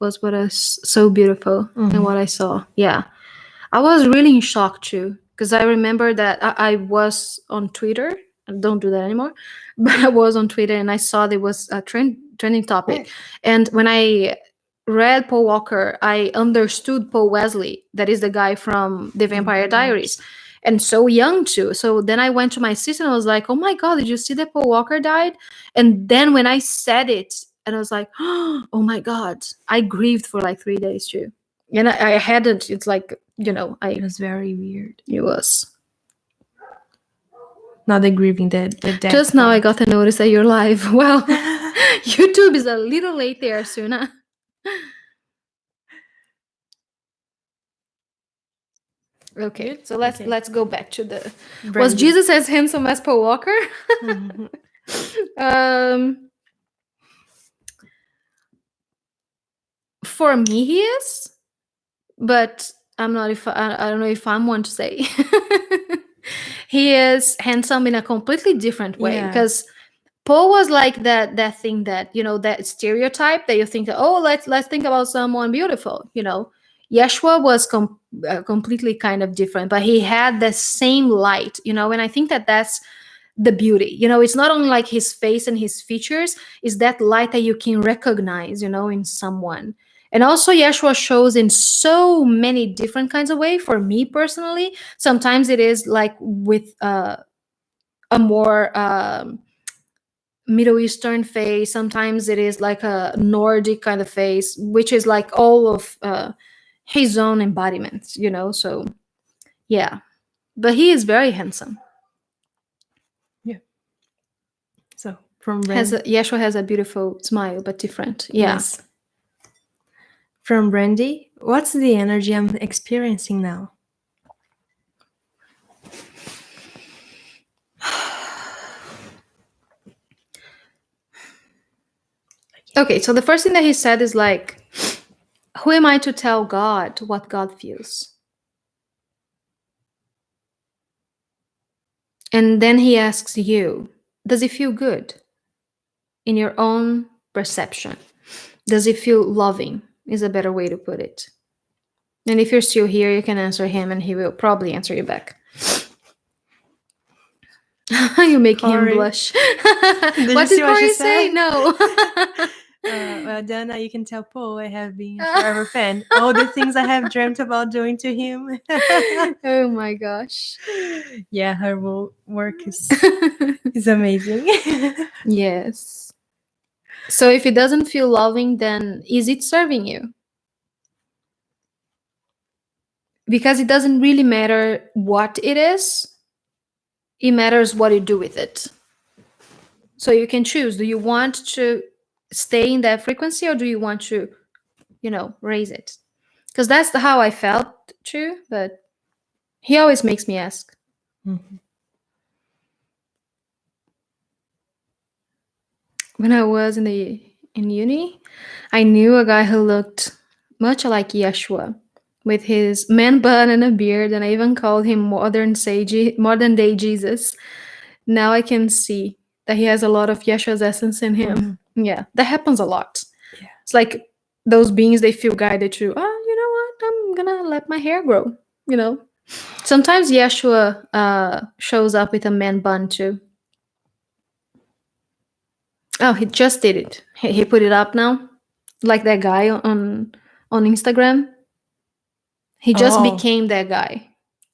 was what was so beautiful and what I saw. Yeah. I was really in shock too, because I remember that I was on Twitter. I don't do that anymore, but I was on Twitter and I saw there was a trending topic. And when I read Paul Walker, I understood Paul Wesley, that is the guy from The Vampire Diaries. and so young too. So then I went to my sister and I was like, oh my God, did you see that Paul Walker died? And then when I said it, and I was like, oh my God, I grieved for like 3 days too. And I hadn't, it's like, It I, was very weird. it was. Not the grieving, the death. Just now I part. got a notice that you're live. Well, YouTube is a little late there, Suna. Okay, Good? so let's Okay. let's go back to the. Was Brandy. Jesus as handsome as Paul Walker? Mhm. For me, he is, but I'm not. If I don't know if I'm one to say. He is handsome in a completely different way Yeah. because Paul was like that thing that, that stereotype that you think that, oh, let's think about someone beautiful. Yeshua was completely kind of different, but he had the same light, and I think that that's the beauty. It's not only like his face and his features, is that light that you can recognize, in someone. And also Yeshua shows in so many different kinds of way. For me personally, sometimes it is like with a more Middle Eastern face. Sometimes it is like a Nordic kind of face, which is like all of his own embodiments, So, yeah, but he is very handsome. So from Brandy. Yeshua has a beautiful smile, but different. Yeah. Yes. From Brandy, what's the energy I'm experiencing now? Okay, so the first thing that he said is like, who am I to tell God what God feels? And then he asks you, does it feel good in your own perception? Does it feel loving? Is a better way to put it. And if you're still here, you can answer him and he will probably answer you back. You make him Corey. blush. Did What you see did what she Corey say? said? No. Well, Dana, you can tell Paul I have been a forever fan. All the things I have dreamt about doing to him. Oh my gosh. Yeah, her work is amazing. Yes. So if it doesn't feel loving, then is it serving you? Because it doesn't really matter what it is, it matters what you do with it. So you can choose, do you want to stay in that frequency or do you want to, raise it? Because that's how I felt too, but he always makes me ask. Mhm. When I was in uni, I knew a guy who looked much like Yeshua, with his man bun and a beard, and I even called him modern day Jesus. Now I can see that he has a lot of Yeshua's essence in him. Yeah, that happens a lot. Yeah. It's like those beings, they feel guided to, you know what, I'm gonna let my hair grow, Sometimes Yeshua shows up with a man bun too. Oh, he just did it. He put it up now, like that guy on Instagram. He just became that guy,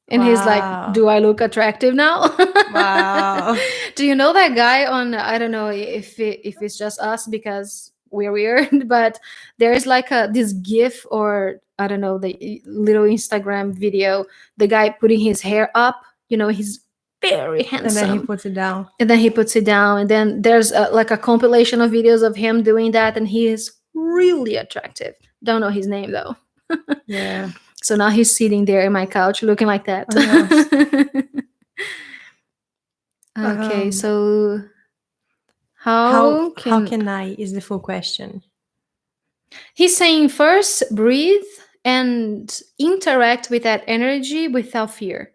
and he's like, Wow. "Do I look attractive now?" Wow. Do you know that guy on? I don't know if it's just us because we're weird, but there is like this GIF, or I don't know, the little Instagram video. The guy putting his hair up. He's very handsome. And then he puts it down. And then he puts it down, and then there's like a compilation of videos of him doing that, and he is really attractive. Don't know his name though. Yeah. So now he's sitting there in my couch looking like that. Okay, so how can I is the full question. He's saying first breathe and interact with that energy without fear.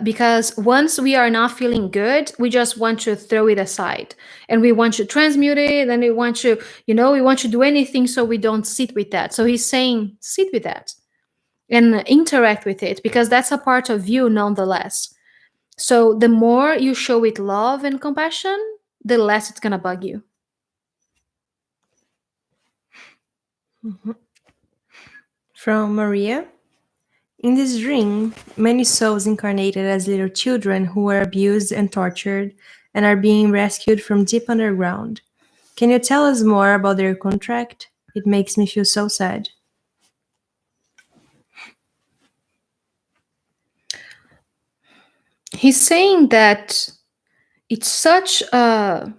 Because once we are not feeling good, we just want to throw it aside, and we want to transmute it, and we want to, we want to do anything so we don't sit with that. So he's saying, sit with that and interact with it, because that's a part of you nonetheless. So the more you show it love and compassion, the less it's gonna bug you. Mm-hmm. From Maria, In this dream, many souls incarnated as little children who were abused and tortured and are being rescued from deep underground. Can you tell us more about their contract? It makes me feel so sad. He's saying that it's such a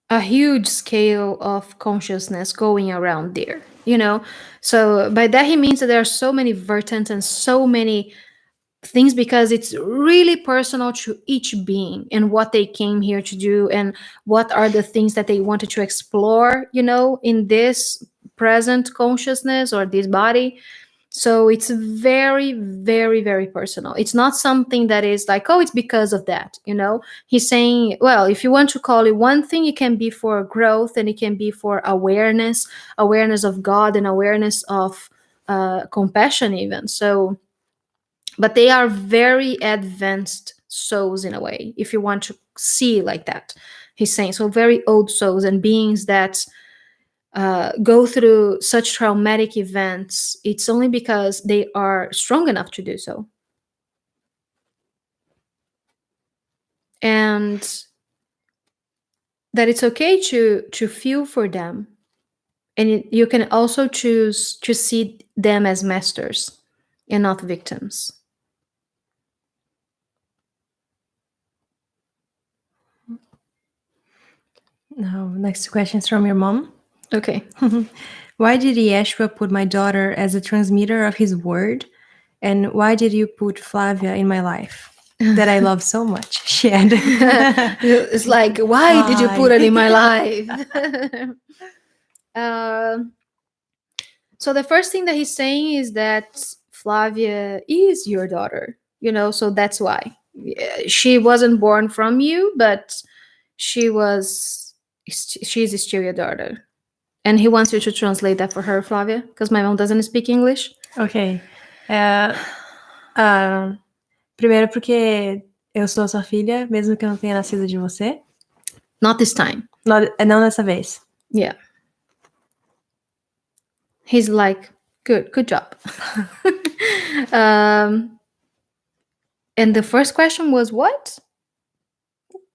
huge scale of consciousness going around there, you know. So by that he means that there are so many vertents and so many things, because it's really personal to each being and what they came here to do and what are the things that they wanted to explore, you know, in this present consciousness or this body. So it's very, very, very personal. It's not something that is like, oh, it's because of that, you know. He's saying, well, if you want to call it one thing, it can be for growth and it can be for awareness, awareness of God and awareness of compassion, even. So, but they are very advanced souls in a way, if you want to see it like that. He's saying, so very old souls and beings that go through such traumatic events, it's only because they are strong enough to do so. And that it's okay to feel for them. And you can also choose to see them as masters and not victims. Now, next question is from your mom. Okay. Why did Yeshua put my daughter as a transmitter of his word? And why did you put Flavia in my life that I love so much? She added. It's like, why did you put it in my life? So the first thing that he's saying is that Flavia is your daughter, you know, so that's why. She wasn't born from you, but she's still your daughter. And he wants you to translate that for her, Flavia, because my mom doesn't speak English. Ok. Primeiro porque eu sou sua filha, mesmo que eu não tenha nascido de você. Not this time. Não dessa vez. Yeah. He's like, good job. And the first question was what?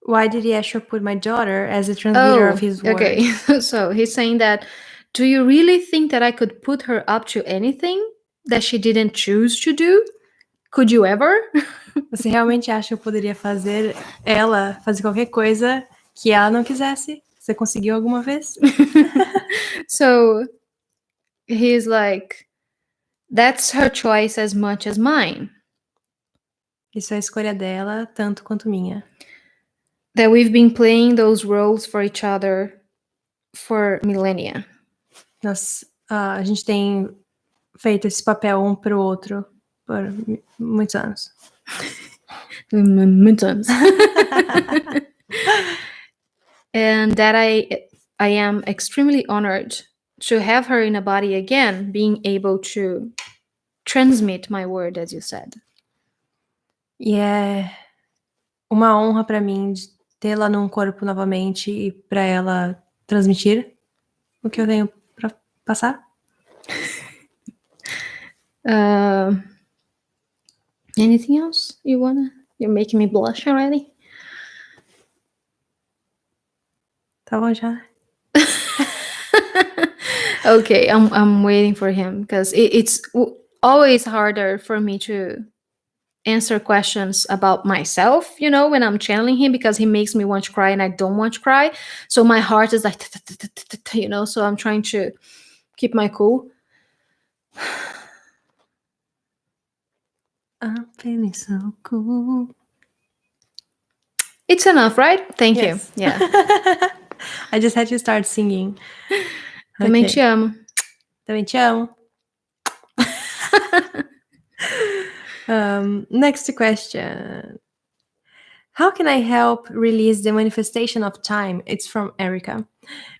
Why did Yeshua put my daughter as a transmitter of his word? Okay. So he's saying that, do you really think that I could put her up to anything that she didn't choose to do? Could you ever? Você realmente acha que eu poderia fazer ela fazer qualquer coisa que ela não quisesse? Você conseguiu alguma vez? So he's like, that's her choice as much as mine. Isso é a escolha dela, tanto quanto minha. That we've been playing those roles for each other for millennia. A gente tem feito esse papel um pro outro por muitos anos. Muitos anos. And that I am extremely honored to have her in a body again, being able to transmit my word, as you said. E é uma honra para mim tê-la num corpo novamente e para ela transmitir o que eu tenho para passar. Anything else you wanna? You're making me blush already. Tá bom já? Okay, I'm waiting for him, because it's always harder for me to answer questions about myself, you know, when I'm channeling him, because he makes me want to cry and I don't want to cry. So my heart is like, you know, so I'm trying to keep my cool. I'm feeling so cool. It's enough, right? Thank Yes. you. Yeah. I just had to start singing. Também Okay. te amo. Também te amo. Next question. How can I help release the manifestation of time? It's from Erica.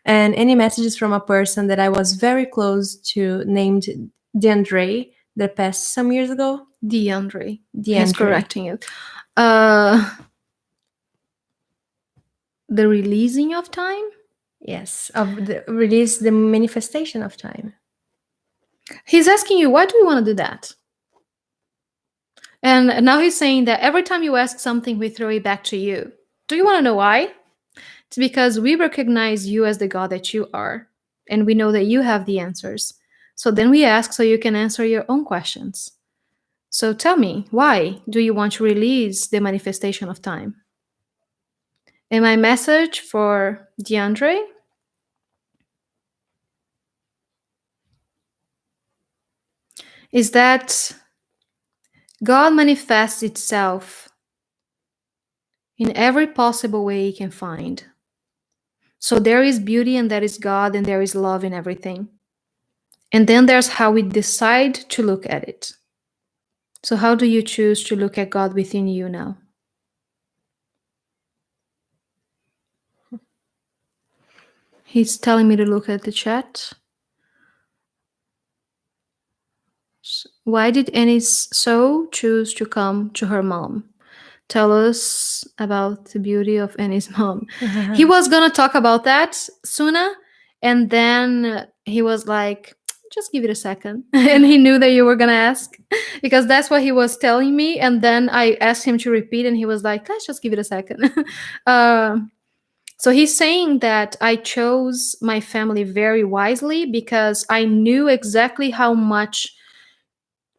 And any messages from a person that I was very close to named DeAndre that passed some years ago? DeAndre. DeAndre. He's correcting you. The releasing of time? Yes, release the manifestation of time. He's asking you, why do you want to do that? And now he's saying that every time you ask something, we throw it back to you. Do you want to know why? It's because we recognize you as the God that you are, and we know that you have the answers. So then we ask so you can answer your own questions. So tell me, why do you want to release the manifestation of time? And my message for DeAndre is that God manifests itself in every possible way he can find. So there is beauty and there is God and there is love in everything. And then there's how we decide to look at it. So how do you choose to look at God within you now? He's telling me to look at the chat. Why did Annie's soul choose to come to her mom? Tell us about the beauty of Annie's mom. He was gonna talk about that sooner, and then he was like, just give it a second. And he knew that you were gonna ask, because that's what he was telling me. And then I asked him to repeat, and he was like, let's just give it a second. So he's saying that I chose my family very wisely because I knew exactly how much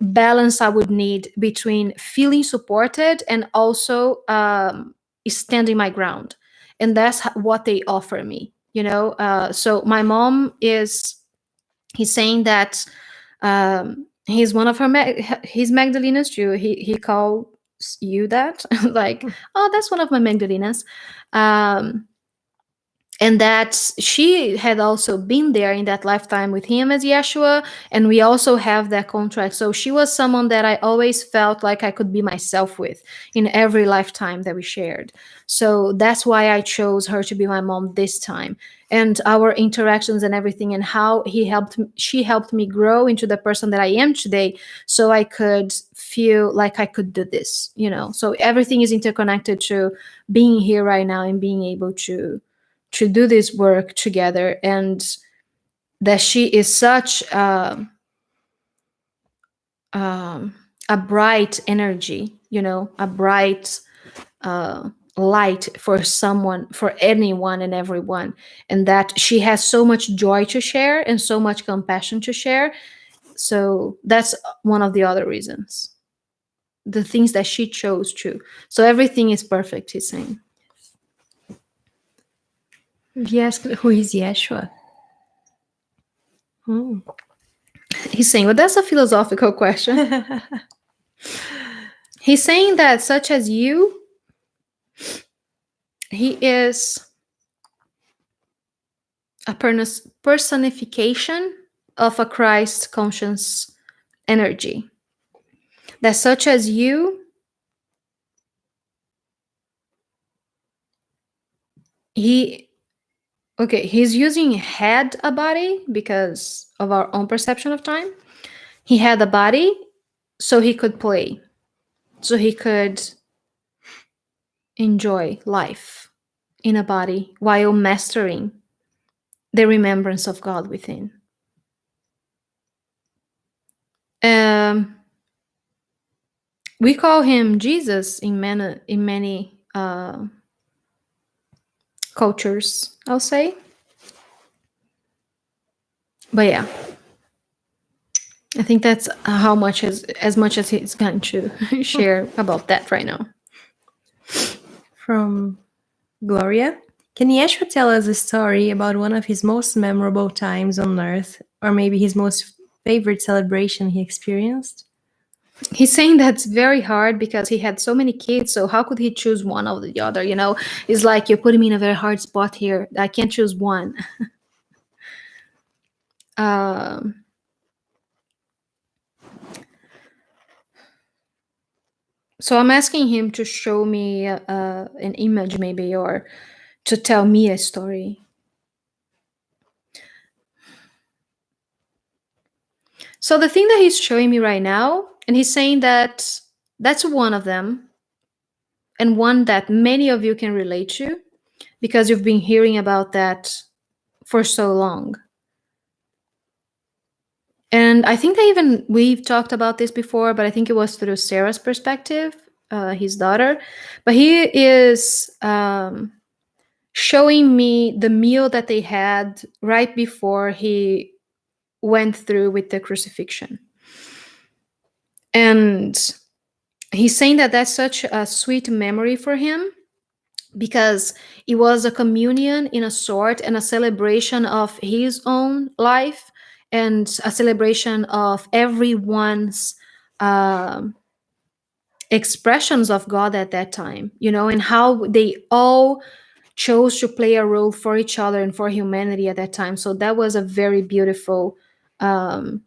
balance I would need between feeling supported and also standing my ground. And that's what they offer me, you know? So my mom he's saying that he's one of her, he's Magdalena's Jew. He calls you that, like, oh, that's one of my Magdalenas. And that she had also been there in that lifetime with him as Yeshua, and we also have that contract. So she was someone that I always felt like I could be myself with in every lifetime that we shared. So that's why I chose her to be my mom this time. And our interactions and everything, and how she helped me grow into the person that I am today, so I could feel like I could do this, you know. So everything is interconnected to being here right now and being able to do this work together. And that she is such a bright energy, you know, a bright light for someone, for anyone and everyone, and that she has so much joy to share and so much compassion to share. So that's one of the other reasons, the things that she chose to. So everything is perfect, he's saying. He asked, who is Yeshua? He's saying, well, that's a philosophical question. He's saying that such as you, he is a personification of a Christ conscious energy. That such as you, he's using had a body because of our own perception of time. He had a body so he could play, so he could enjoy life in a body while mastering the remembrance of God within. We call him Jesus in many cultures, I'll say. But yeah, I think that's how much as much as he's going to share about that right now. From Gloria, can Yeshua tell us a story about one of his most memorable times on earth, or maybe his most favorite celebration he experienced? He's saying that's very hard because he had so many kids, so how could he choose one over the other, you know? It's like, you're putting me in a very hard spot here. I can't choose one. So I'm asking him to show me an image maybe, or to tell me a story. So the thing that he's showing me right now, and he's saying that that's one of them, and one that many of you can relate to because you've been hearing about that for so long. And I think that we've talked about this before, but I think it was through Sarah's perspective, his daughter. But he is showing me the meal that they had right before he went through with the crucifixion. And he's saying that that's such a sweet memory for him, because it was a communion in a sort, and a celebration of his own life, and a celebration of everyone's um expressions of God at that time, and how they all chose to play a role for each other and for humanity at that time. So that was a very beautiful um,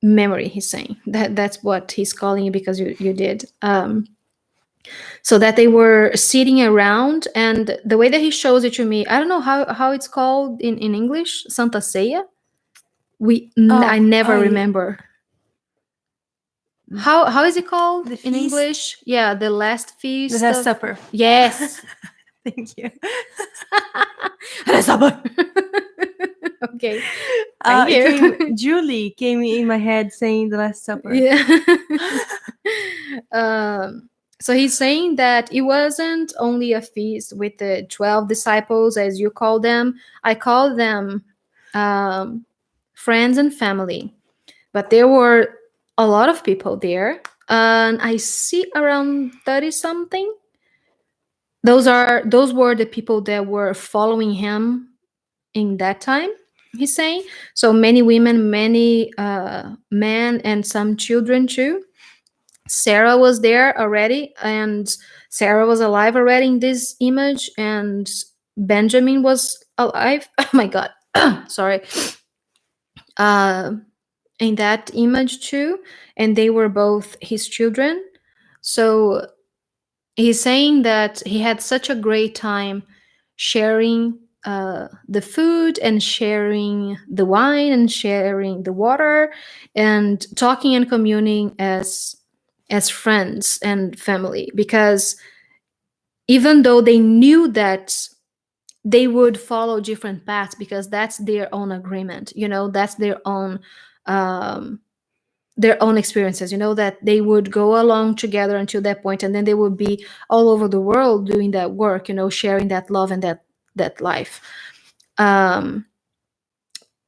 memory. He's saying that's what he's calling it, because you did. So that they were sitting around, and the way that he shows it to me, I don't know how it's called in English. Santa Ceia. I never yeah. remember. How is it called The in feast? English? Yeah, the last feast. The Last Supper. Yes. Thank you. Last Supper. Okay. Thank you. Julie came in my head saying the Last Supper. Yeah. So he's saying that it wasn't only a feast with the 12 disciples, as you call them. I call them friends and family. But there were a lot of people there. And I see around 30 something. Those were the people that were following him in that time, he's saying. So many women, many men, and some children too. Sarah was there already, and Sarah was alive already in this image, and Benjamin was alive. Oh my God. Sorry. In that image too, and they were both his children. So he's saying that he had such a great time sharing the food, and sharing the wine, and sharing the water, and talking and communing as friends and family, because even though they knew that they would follow different paths, because that's their own agreement, that's um, their own experiences, that they would go along together until that point, and then they would be all over the world doing that work, sharing that love and that life.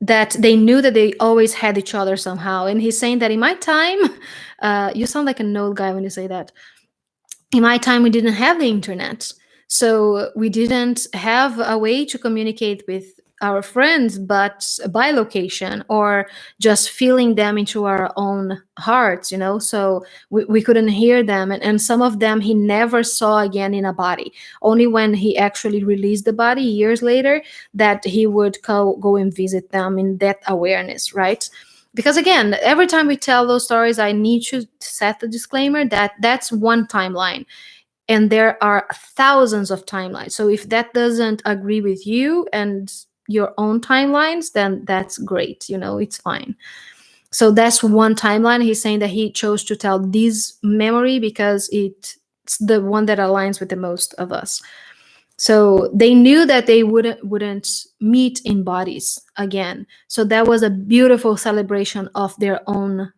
That they knew that they always had each other somehow. And he's saying that in my time, you sound like an old guy when you say that. In my time, we didn't have the internet, so we didn't have a way to communicate with our friends but by location, or just feeling them into our own hearts, so we couldn't hear them. And some of them he never saw again in a body. Only when he actually released the body years later, that he would go and visit them in that awareness, right? Because again, every time we tell those stories, I need to set the disclaimer that that's one timeline, and there are thousands of timelines. So if that doesn't agree with you and your own timelines, then that's great, it's fine. So that's one timeline. He's saying that he chose to tell this memory because it's the one that aligns with the most of us. So they knew that they wouldn't meet in bodies again. So that was a beautiful celebration of their own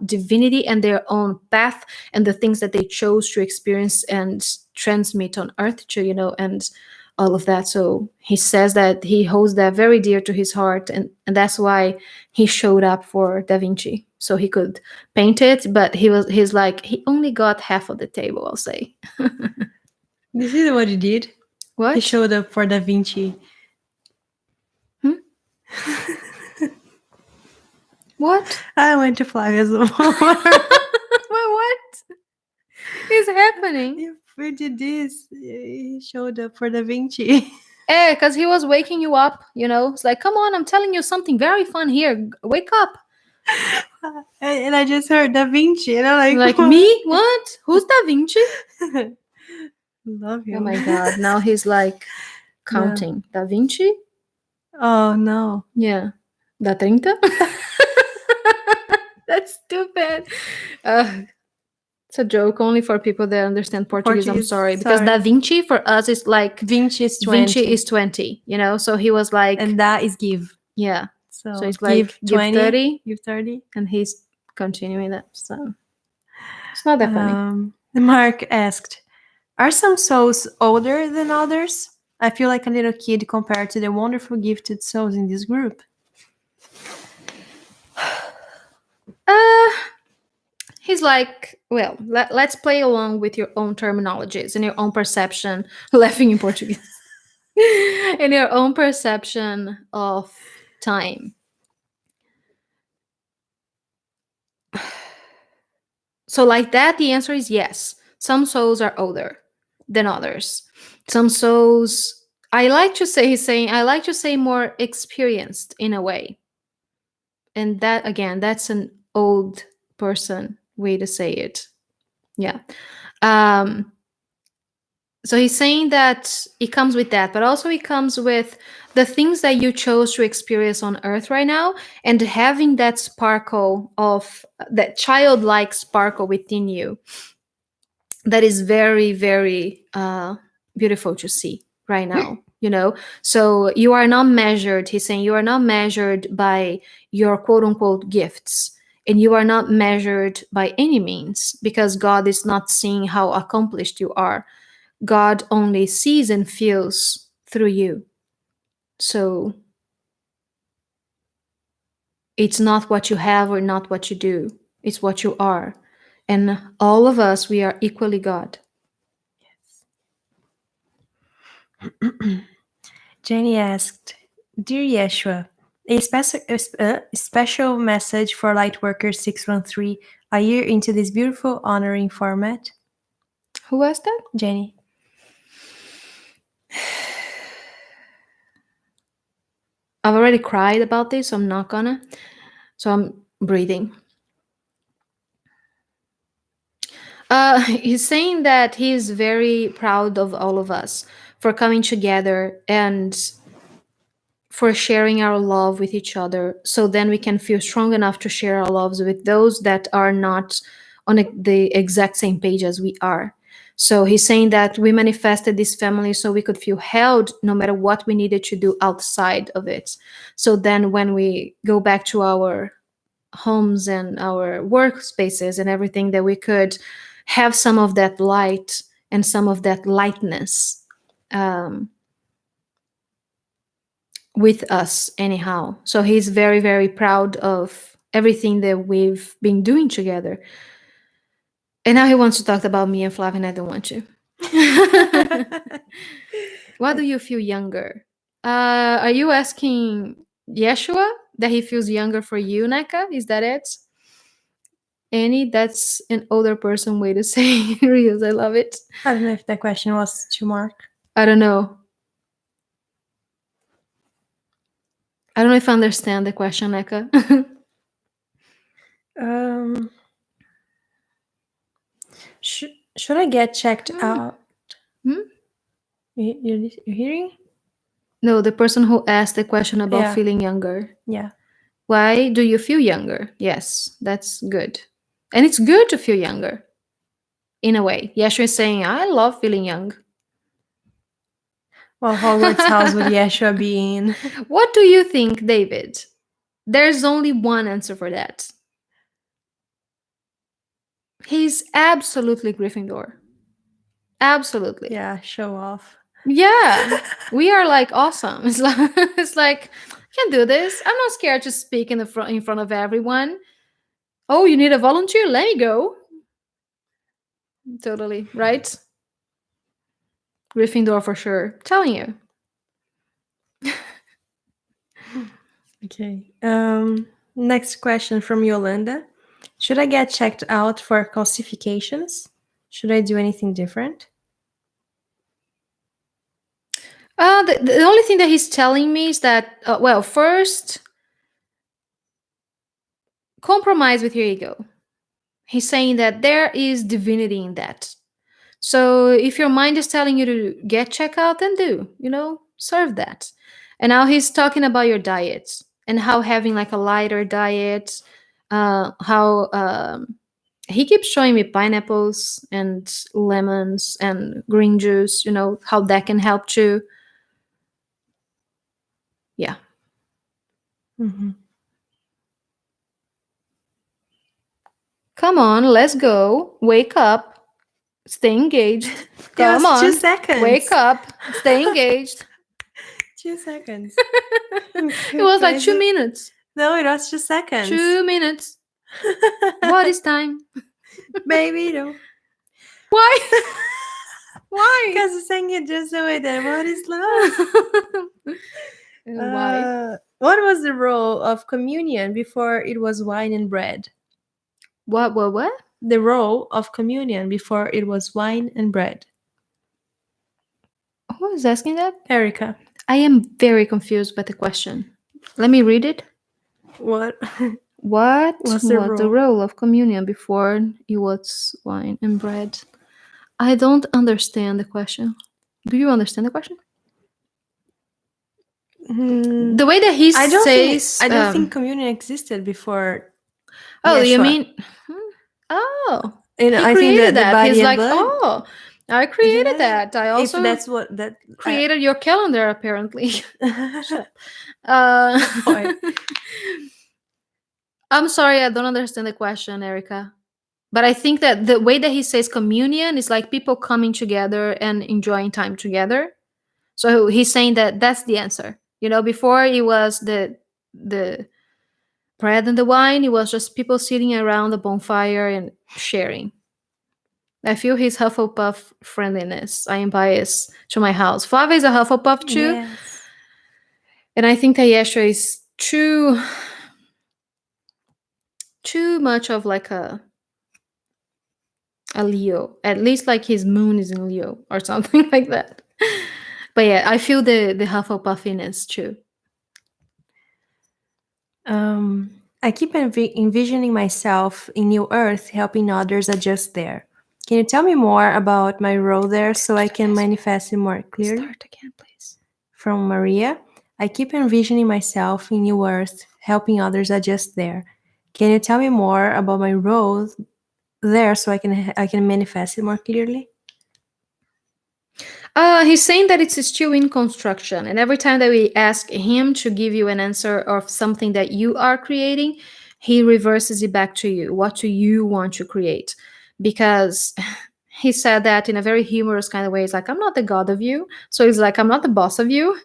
divinity and their own path, and the things that they chose to experience and transmit on earth too, and all of that. So he says that he holds that very dear to his heart, and that's why he showed up for Da Vinci, so he could paint it. But he's like, he only got half of the table, I'll say. This is what he did. What? He showed up for Da Vinci. What? I went to Flavia's more. What is happening? We did this. He showed up for Da Vinci. Eh, because he was waking you up, It's like, come on, I'm telling you something very fun here. Wake up. And I just heard Da Vinci, and I'm Like, me? What? Who's Da Vinci? Love you. Oh my God. Now he's like counting. Da Vinci? Oh, no. Yeah. Da 30? That's stupid. It's a joke only for people that understand Portuguese. I'm sorry. Because Da Vinci for us is like Vinci is 20. Vinci is 20, So he was like, and that is give. Yeah. So it's like give 20, 30, give 30. and he's continuing that. So it's not that funny. Mark asked, are some souls older than others? I feel like a little kid compared to the wonderful gifted souls in this group. He's like, well, let's play along with your own terminologies and your own perception, laughing in Portuguese, and your own perception of time. So, like that, the answer is yes. Some souls are older than others. Some souls, I like to say, he's saying, I like to say more experienced in a way. And that, again, that's an old person way to say it. Yeah. Um, so he's saying that it comes with that, but also it comes with the things that you chose to experience on earth right now, and having that sparkle of that childlike sparkle within you that is very, very beautiful to see right now. So you are not measured, he's saying, you are not measured by your quote unquote gifts, and you are not measured by any means, because God is not seeing how accomplished you are. God only sees and feels through you. So it's not what you have or not what you do, it's what you are. And all of us, we are equally God. Jenny asked, Dear Yeshua, a special message for Lightworker 613 a year into this beautiful honoring format. Who asked that? Jenny. I've already cried about this, so I'm not gonna. So I'm breathing. He's saying that he's very proud of all of us for coming together and for sharing our love with each other, so then we can feel strong enough to share our loves with those that are not on the exact same page as we are. So he's saying that we manifested this family so we could feel held no matter what we needed to do outside of it. So then when we go back to our homes and our workspaces and everything, that we could have some of that light and some of that lightness with us anyhow. So he's very, very proud of everything that we've been doing together. And now he wants to talk about me and Flav, and I don't want to. Why do you feel younger? Are you asking Yeshua that he feels younger for you, Neka? Is that it? Annie, that's an older person way to say Rios. I love it. I don't know if that question was to Mark. I don't know. I don't know if I understand the question, Neka. Should I get checked out? Hmm? You're hearing? No, the person who asked the question about Yeah. feeling younger. Yeah. Why do you feel younger? Yes, that's good. And it's good to feel younger, in a way. Yeshua is saying, I love feeling young. Well, Hogwarts house would Yeshua be in? What do you think, David? There's only one answer for that. He's absolutely Gryffindor. Absolutely. Yeah, show off. Yeah, we are like awesome. It's like I can do this. I'm not scared to speak in front of everyone. Oh, you need a volunteer? Let me go. Totally right. Gryffindor for sure. Telling you. Okay. Next question from Yolanda. Should I get checked out for calcifications? Should I do anything different? The only thing that he's telling me is that, well, first, compromise with your ego. He's saying that there is divinity in that. So if your mind is telling you to get checked out, then do, serve that. And now he's talking about your diet and how having like a lighter diet, how he keeps showing me pineapples and lemons and green juice, how that can help too. Yeah. Mm-hmm. Come on, let's go. Wake up. Stay engaged. It Come was 2 on. seconds. Wake up. Stay engaged. 2 seconds. It was like 2 minutes. No, it was 2 seconds. 2 minutes. What is time? Baby, no. Why? Why? Because you sang it just the way that. What is love? Why? What was the role of communion before it was wine and bread? What? The role of communion before it was wine and bread. Who is asking that? Erica. I am very confused by the question. Let me read it. What? What What's was the the role? role of communion before it was wine and bread? I don't understand the question. Do you understand the question? The way that he says, I don't think communion existed before. oh, you Yeshua. mean? Oh, You know, he I think created that the that. body He's and like, blood. oh, I created that. I also if that's what that created your calendar, apparently. Boy. I'm sorry, I don't understand the question, Erica. But I think that the way that he says communion is like people coming together and enjoying time together. So he's saying that that's the answer. You know, before it was the bread and the wine, it was just people sitting around the bonfire and sharing. I feel his Hufflepuff friendliness. I am biased to my house. Flava is a Hufflepuff too. Yes. And I think that Yeshua is too much of like a Leo. At least like his moon is in Leo or something like that. But yeah, I feel the Hufflepuffiness too. I keep envisioning myself in New Earth helping others adjust there. Can you tell me more about my role there so I can manifest it more clearly? Start again, please. From Maria. I keep envisioning myself in New Earth helping others adjust there. Can you tell me more about my role there so I can manifest it more clearly? He's saying that it's still in construction, and every time that we ask him to give you an answer of something that you are creating, he reverses it back to you. What do you want to create? Because he said that in a very humorous kind of way. It's like, I'm not the god of you. So it's like, I'm not the boss of you.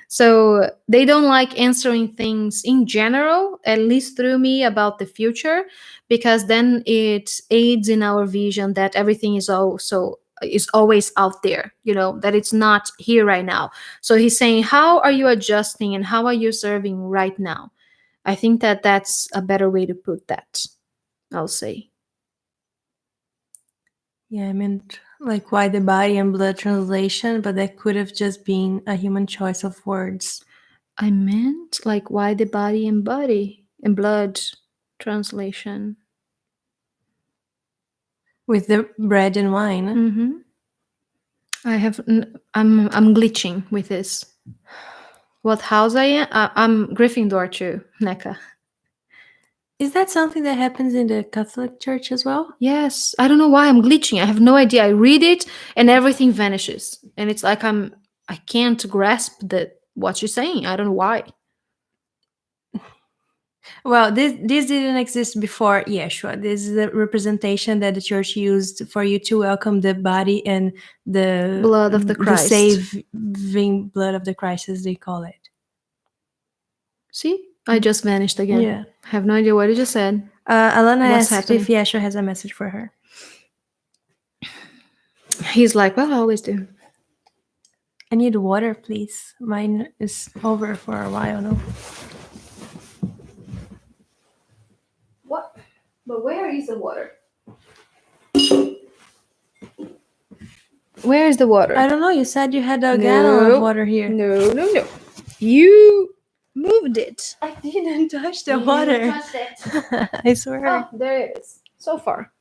So they don't like answering things in general, at least through me, about the future, because then it aids in our vision that everything is always out there, you know, that it's not here right now. So he's saying, how are you adjusting and how are you serving right now? I think that that's a better way to put that, I'll say. Yeah, I meant like why the body and blood translation, but that could have just been a human choice of words. I meant like why the body and blood translation. With the bread and wine. Mm-hmm. I'm glitching with this. What house I am? I'm Gryffindor too, Neka. Is that something that happens in the Catholic Church as well? Yes. I don't know why I'm glitching. I have no idea. I read it and everything vanishes. And it's like I can't grasp what you're saying. I don't know why. Well, this didn't exist before Yeshua. This is a representation that the church used for you to welcome the body and the Blood of the Christ. The saving blood of the Christ, as they call it. See? I just vanished again. Yeah. I have no idea what you just said. Alana What's asked happening? if Yeshua has a message for her. He's like, well, I always do. I need water, please. Mine is over for a while now. What? But where is the water? Where is the water? I don't know. You said you had a gallon of water here. No. You moved it. I didn't touch the water. You touched it. I swear. Oh, there it is. So far.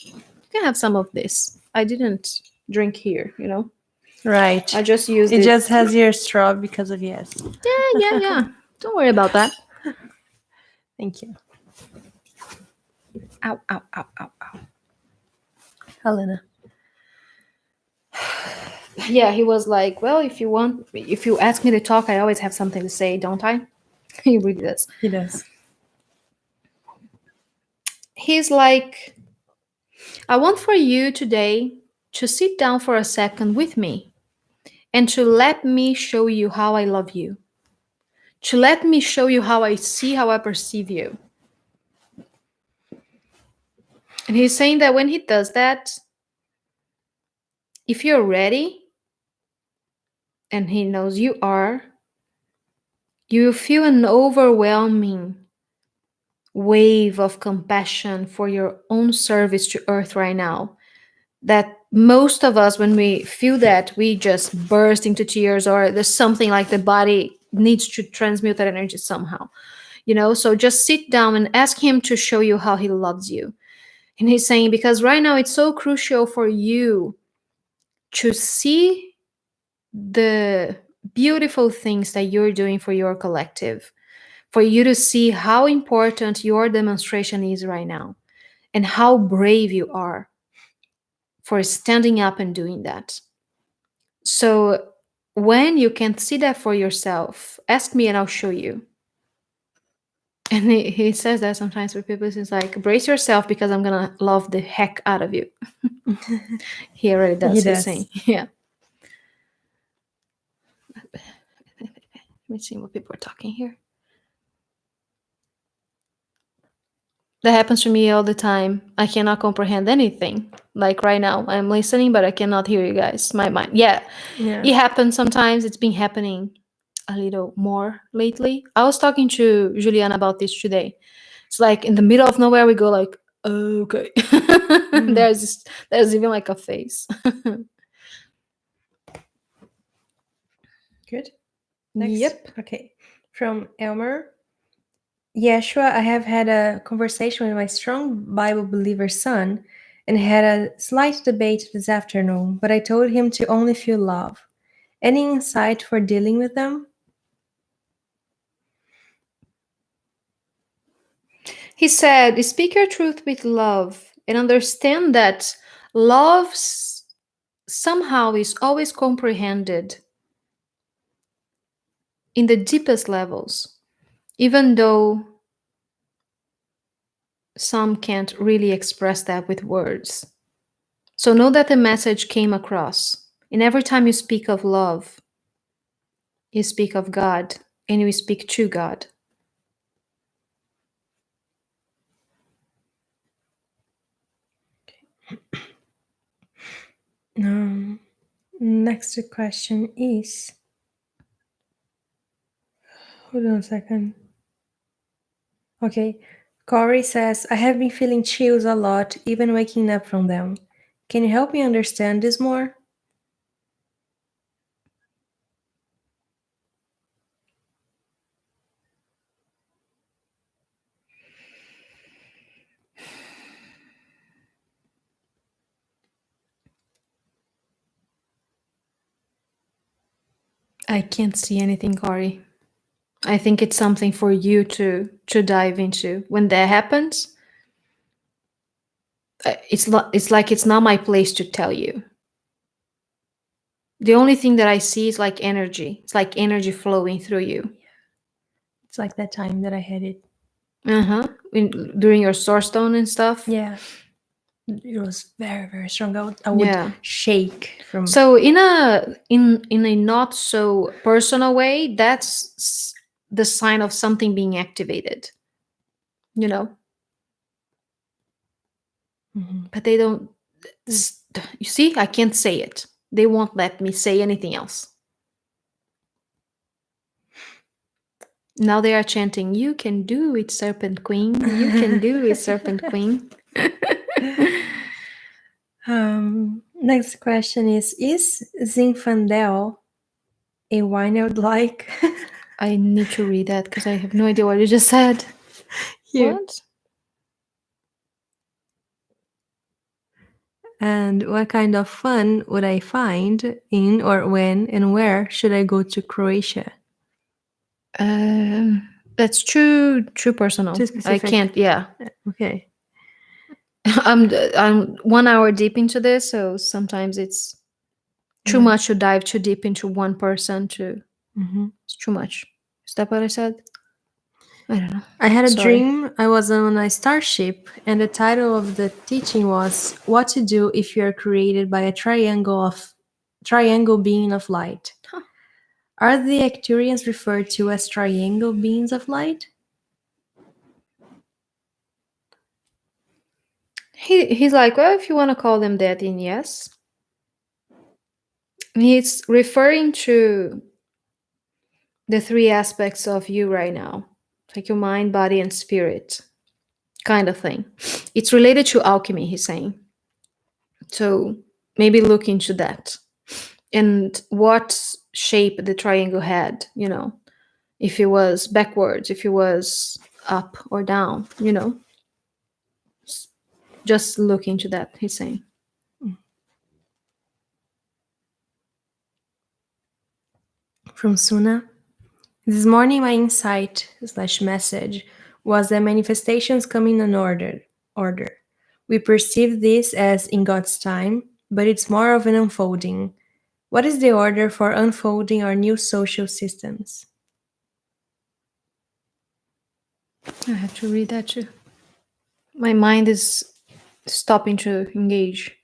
You can have some of this. I didn't drink here, you know? Right. I just used it. it. Just has your straw because of yes. Yeah. Don't worry about that. Thank you. Ow. Helena. Yeah, he was like, well, if you ask me to talk, I always have something to say, don't I? He really does. He does. He's like, I want for you today to sit down for a second with me and to let me show you how I love you. To let me show you how I see, how I perceive you. And he's saying that when he does that, if you're ready, and he knows you are, you will feel an overwhelming wave of compassion for your own service to earth right now. That most of us, when we feel that, we just burst into tears, or there's something like the body needs to transmute that energy somehow. So just sit down and ask him to show you how he loves you. And he's saying, because right now it's so crucial for you to see the beautiful things that you're doing for your collective, for you to see how important your demonstration is right now and how brave you are for standing up and doing that. So when you can see that for yourself, ask me and I'll show you. And he says that sometimes for people. He's like, brace yourself because I'm going to love the heck out of you. He already does. He He's does. saying, yeah. Let me see what people are talking here. That happens to me all the time. I cannot comprehend anything. Like right now, I'm listening, but I cannot hear you guys. My mind. Yeah, it happens sometimes. It's been happening a little more lately. I was talking to Juliana about this today. It's like in the middle of nowhere, we go like, okay. There's even like a face. Good. Next. Yep. Okay. From Elmer. Yeshua, I have had a conversation with my strong Bible believer son and had a slight debate this afternoon, but I told him to only feel love. Any insight for dealing with them? He said, speak your truth with love and understand that love somehow is always comprehended in the deepest levels, even though some can't really express that with words. So know that the message came across. And every time you speak of love, you speak of God and you speak to God. Next question is, hold on a second. Okay, Corey says, I have been feeling chills a lot, even waking up from them. Can you help me understand this more? I can't see anything, Corey. I think it's something for you to dive into. When that happens, it's like it's not my place to tell you. The only thing that I see is like energy. It's like energy flowing through you. It's like that time that I had it. During your source stone and stuff. Yeah. It was very, very strong. I would shake from. So in a not so personal way, that's the sign of something being activated. But they don't. You see, I can't say it. They won't let me say anything else. Now they are chanting, "You can do it, Serpent Queen. You can do it, Serpent Queen." Next question is Zinfandel a wine I would like? I need to read that because I have no idea what you just said. Here. What? And what kind of fun would I find in, or when and where should I go to Croatia? That's too personal. Too specific. I can't. Yeah. Okay. I'm 1 hour deep into this, so sometimes it's too much to dive too deep into one person. It's too much. Is that what I said? I don't know. I had a Sorry. dream. I was on a starship, and the title of the teaching was "What to Do if you are created by a triangle being of light." Huh. Are the Acturians referred to as triangle beings of light? He's like, well, if you want to call them that, then yes. He's referring to the three aspects of you right now, like your mind, body, and spirit, kind of thing. It's related to alchemy, he's saying. So maybe look into that. And what shape the triangle had, if it was backwards, if it was up or down, just look into that, he's saying. From Suna. This morning, my insight/message was that manifestations come in an order. We perceive this as in God's time, but it's more of an unfolding. What is the order for unfolding our new social systems? I have to read that too. My mind is stopping to engage.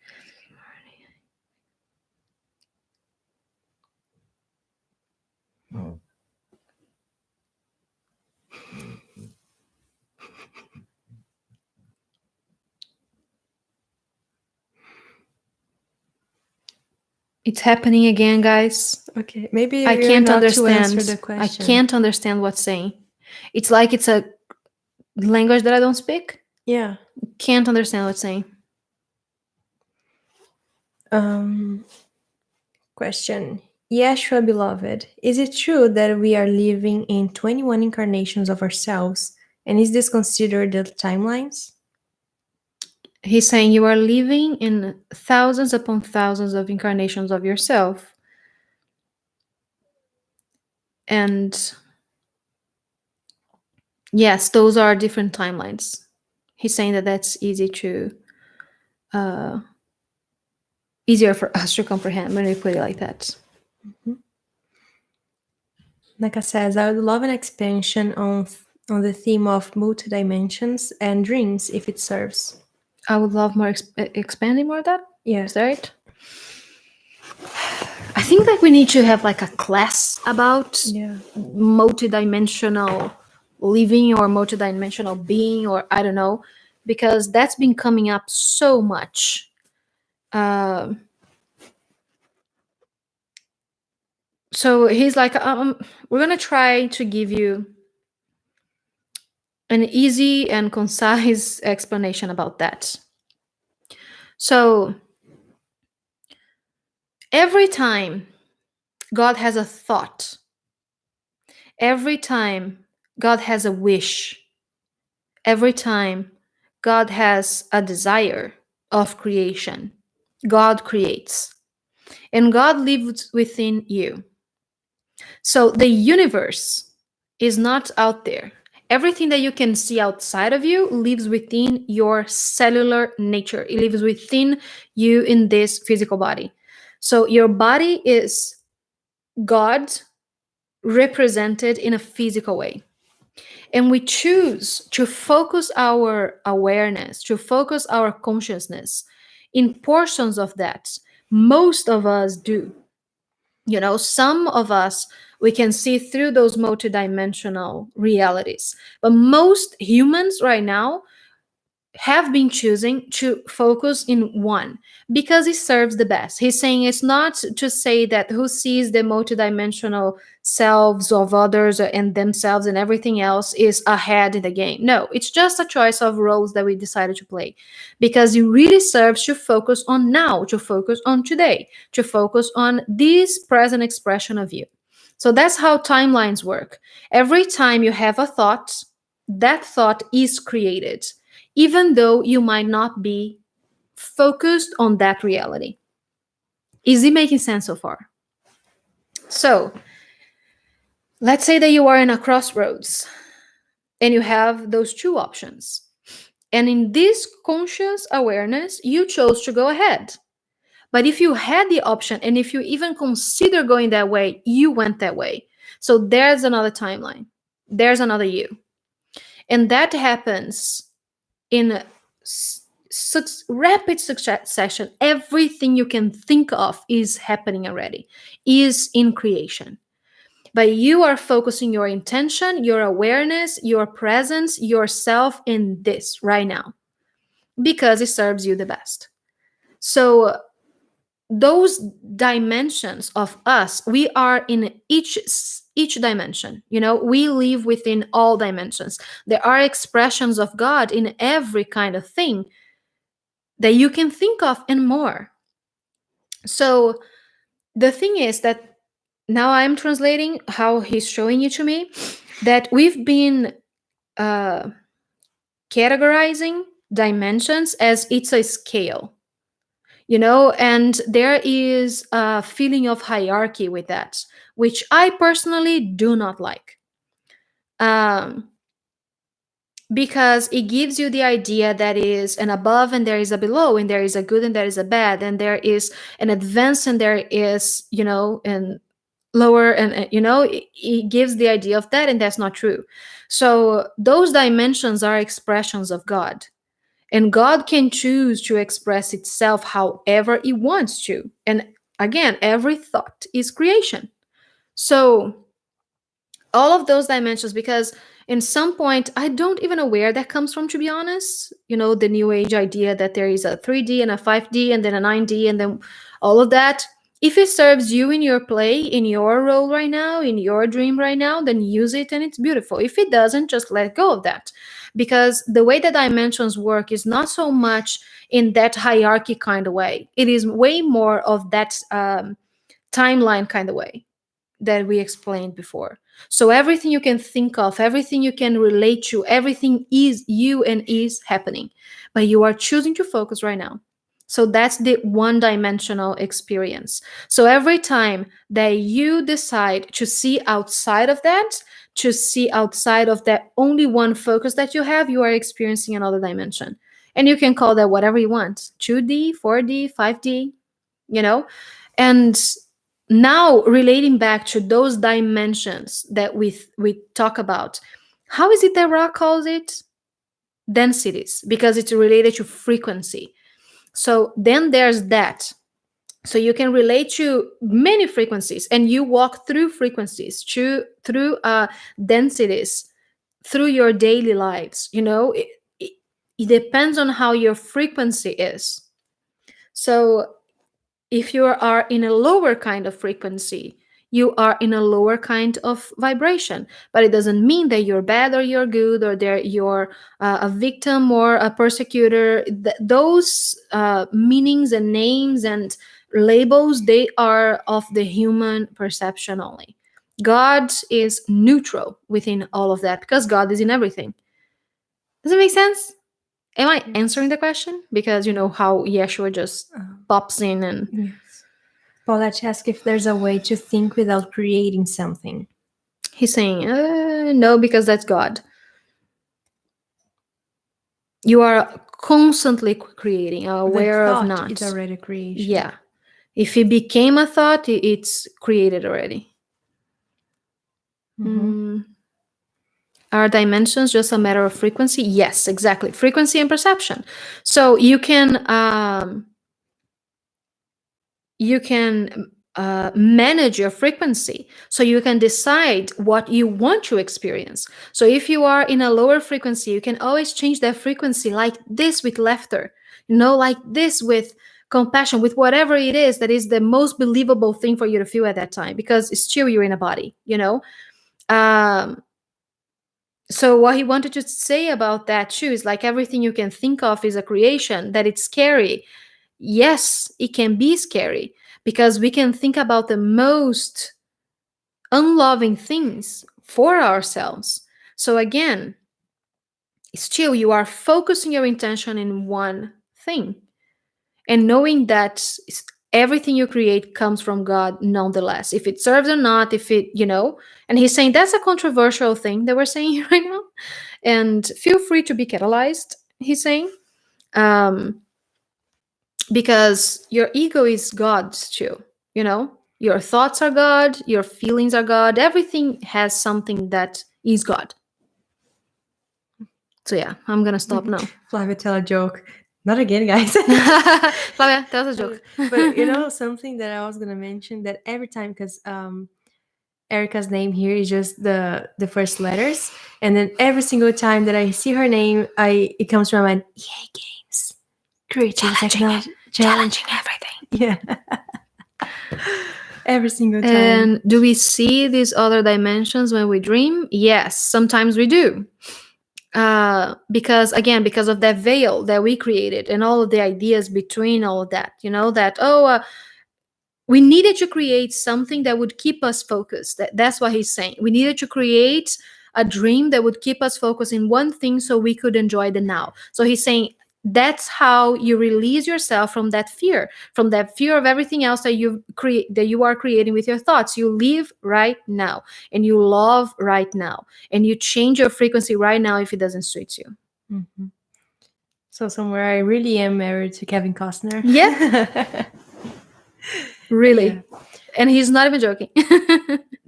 It's happening again, guys. Okay, maybe I you're can't not to answer understand. the I question. can't understand what's saying. It's like it's a language that I don't speak. Yeah. Can't understand what's saying. Question. Yeshua, beloved, is it true that we are living in 21 incarnations of ourselves? And is this considered the timelines? He's saying you are living in thousands upon thousands of incarnations of yourself. And yes, those are different timelines. He's saying that that's easier for us to comprehend when we put it like that. Naka says, I would love an expansion on the theme of multidimensions and dreams if it serves. I would love more expanding more of that. Yeah. Is that right? I think like we need to have like a class about Yeah. multidimensional living or multidimensional being, or I don't know, because that's been coming up so much. So he's like, we're gonna try to give you an easy and concise explanation about that. So every time God has a thought, every time God has a wish, every time God has a desire of creation, God creates. And God lives within you. So the universe is not out there. Everything that you can see outside of you lives within your cellular nature. It lives within you in this physical body. So your body is God represented in a physical way. And we choose to focus our awareness, to focus our consciousness in portions of that. Most of us do. Some of us, we can see through those multidimensional realities. But most humans right now have been choosing to focus in one because it serves the best. He's saying it's not to say that who sees the multidimensional selves of others and themselves and everything else is ahead in the game. No, it's just a choice of roles that we decided to play because it really serves to focus on now, to focus on today, to focus on this present expression of you. So that's how timelines work. Every time you have a thought, that thought is created even though you might not be focused on that reality. Is it making sense so far? So, let's say that you are in a crossroads and you have those two options. And in this conscious awareness, you chose to go ahead. But if you had the option and if you even consider going that way, you went that way. So there's another timeline. There's another you. And that happens in rapid succession. Everything you can think of is happening already, is in creation. But you are focusing your intention, your awareness, your presence, yourself in this right now because it serves you the best. So those dimensions of us, we are in each dimension. We live within all dimensions. There are expressions of God in every kind of thing that you can think of and more. So the thing is that now I'm translating how he's showing it to me, that we've been uh, categorizing dimensions as it's a scale, and there is a feeling of hierarchy with that, which I personally do not like. Um, because it gives you the idea that is an above and there is a below, and there is a good and there is a bad, and there is an advance and there is, and lower, and it gives the idea of that, and that's not true. So those dimensions are expressions of God, and God can choose to express itself however it wants to. And again, every thought is creation. So all of those dimensions, because in some point I don't even know where that comes from, to be honest. The new age idea that there is a 3D and a 5D and then a 9D and then all of that. If it serves you in your play, in your role right now, in your dream right now, then use it and it's beautiful. If it doesn't, just let go of that. Because the way the dimensions work is not so much in that hierarchy kind of way. It is way more of that timeline kind of way that we explained before. So everything you can think of, everything you can relate to, everything is you and is happening. But you are choosing to focus right now. So that's the one-dimensional experience. So every time that you decide to see outside of that, to see outside of that only one focus that you have, you are experiencing another dimension. And you can call that whatever you want, 2D, 4D, 5D, And now relating back to those dimensions that we talk about, how is it that Ra calls it densities? Because it's related to frequency. So then there's that. So you can relate to many frequencies, and you walk through frequencies, through densities, through your daily lives. It depends on how your frequency is. So if you are in a lower kind of frequency, you are in a lower kind of vibration. But it doesn't mean that you're bad or you're good, or that you're a victim or a persecutor. Those meanings and names and labels, they are of the human perception only. God is neutral within all of that, because God is in everything. Does it make sense? Am I answering the question? Because you know how Yeshua just pops in and... Yes. Paulette asked if there's a way to think without creating something. He's saying, no, because that's God. You are constantly creating, aware the of thought not. is already creation. Yeah. If it became a thought, it's created already. Are dimensions just a matter of frequency? Yes, exactly. Frequency and perception. So you can manage your frequency, so you can decide what you want to experience. So if you are in a lower frequency, you can always change that frequency, like this with laughter, like this with compassion, with whatever it is that is the most believable thing for you to feel at that time, because still you're in a body. So what he wanted to say about that too is, like, everything you can think of is a creation, that it's scary. Yes, it can be scary, because we can think about the most unloving things for ourselves. So again, still you are focusing your intention in one thing, and knowing that everything you create comes from God nonetheless, if it serves or not, if it, and he's saying that's a controversial thing that we're saying right now, and feel free to be catalyzed, he's saying. Because your ego is God's too, your thoughts are God, your feelings are God, everything has something that is God. So yeah, I'm gonna stop now. Flavia, tell a joke. Not again, guys. Flavia, that was a joke. But you know something that I was gonna mention, that every time, because Erica's name here is just the first letters, and then every single time that I see her name, it comes from my EA Games, creative technology, challenging everything. Yeah. Every single time. And do we see these other dimensions when we dream? Yes, sometimes we do. Because again, because of that veil that we created and all of the ideas between all of that, that we needed to create something that would keep us focused. That's what he's saying. We needed to create a dream that would keep us focused in one thing so we could enjoy the now. So he's saying that's how you release yourself from that fear of everything else that you are creating with your thoughts. You live right now and you love right now and you change your frequency right now if it doesn't suit you. Mm-hmm. So somewhere I really am married to Kevin Costner. Yeah. Really. Yeah. And he's not even joking.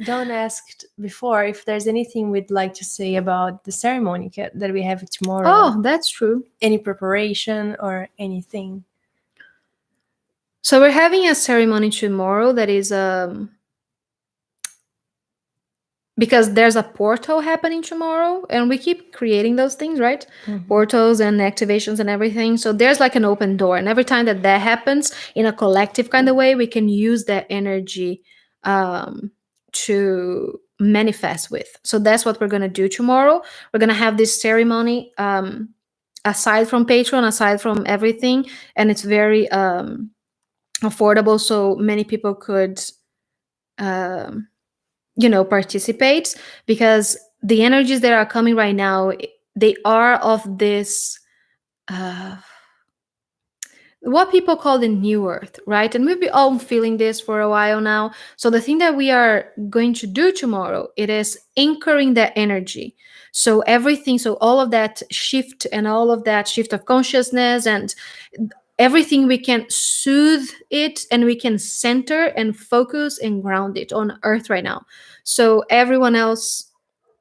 Don asked before if there's anything we'd like to say about the ceremony that we have tomorrow. Oh, that's true. Any preparation or anything? So we're having a ceremony tomorrow that is because there's a portal happening tomorrow, and we keep creating those things, right? Mm-hmm. Portals and activations and everything. So there's like an open door, and every time that happens in a collective kind of way, we can use that energy to manifest with. So that's what we're going to do tomorrow. We're going to have this ceremony aside from Patreon, aside from everything, and it's very affordable, so many people could participate, because the energies that are coming right now, they are of this what people call the new earth, right? And we've been all feeling this for a while now. So the thing that we are going to do tomorrow, it is anchoring that energy. So everything, so all of that shift and all of that shift of consciousness and everything, we can soothe it and we can center and focus and ground it on earth right now. So everyone else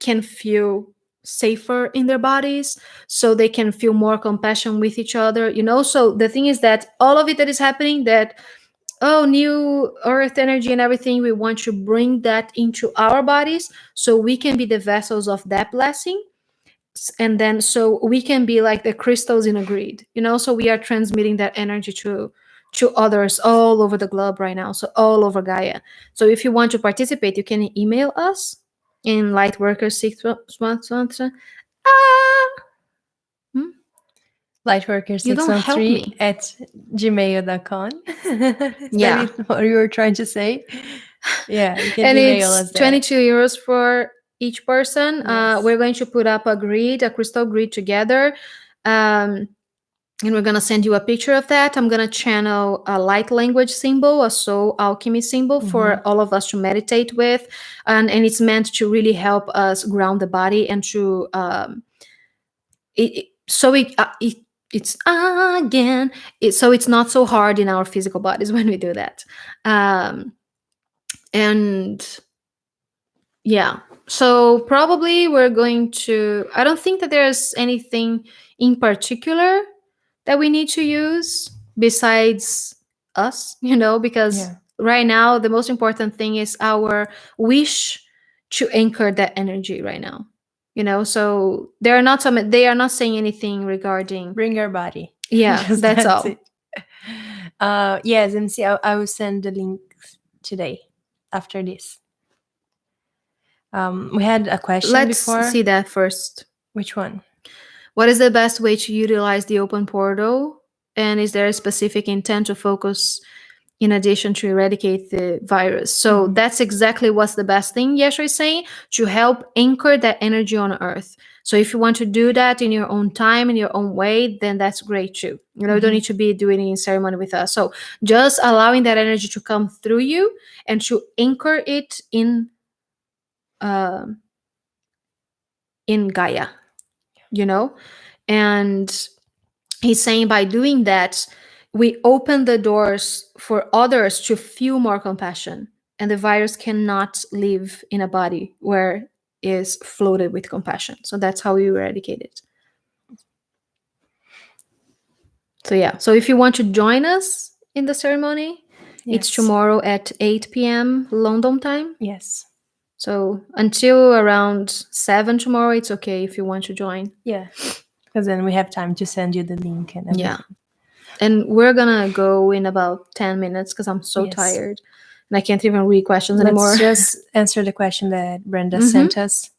can feel safer in their bodies, so they can feel more compassion with each other. So the thing is that all of it that is happening, that new earth energy and everything, we want to bring that into our bodies so we can be the vessels of that blessing. And then so we can be like the crystals in a grid, so we are transmitting that energy to others all over the globe right now, so all over Gaia. So if you want to participate, you can email us in lightworker613 lightworker613 at gmail.com. Yeah. What you were trying to say. Yeah, you can and email it's us there. €22 for each person. Yes. We're going to put up a crystal grid together, and we're going to send you a picture of that. I'm going to channel a light language symbol, a soul alchemy symbol, for all of us to meditate with. And it's meant to really help us ground the body and to so it's not so hard in our physical bodies when we do that. And yeah, so probably we're going to, I don't think that there's anything in particular that we need to use besides us, because right now the most important thing is our wish to anchor that energy right now. So they are not saying anything regarding bring your body. Yeah, that's all. It. Yes, MC, I will send the links today after this. We had a question before. Let's see that first. Which one? What is the best way to utilize the open portal? And is there a specific intent to focus in addition to eradicate the virus? So that's exactly what's the best thing Yeshua is saying, to help anchor that energy on earth. So if you want to do that in your own time, in your own way, then that's great too. You don't need to be doing it in ceremony with us. So just allowing that energy to come through you and to anchor it in Gaia, and he's saying by doing that, we open the doors for others to feel more compassion, and the virus cannot live in a body where is floated with compassion. So that's how we eradicate it. So yeah, so if you want to join us in the ceremony, it's Yes. tomorrow at 8 p.m. London time. Yes. So until around 7 tomorrow, it's okay if you want to join. Yeah. Because then we have time to send you the link and everything. Yeah. And we're gonna go in about 10 minutes because I'm so Yes. tired and I can't even read questions Let's anymore. just answer the question that Brenda Mhm. sent us.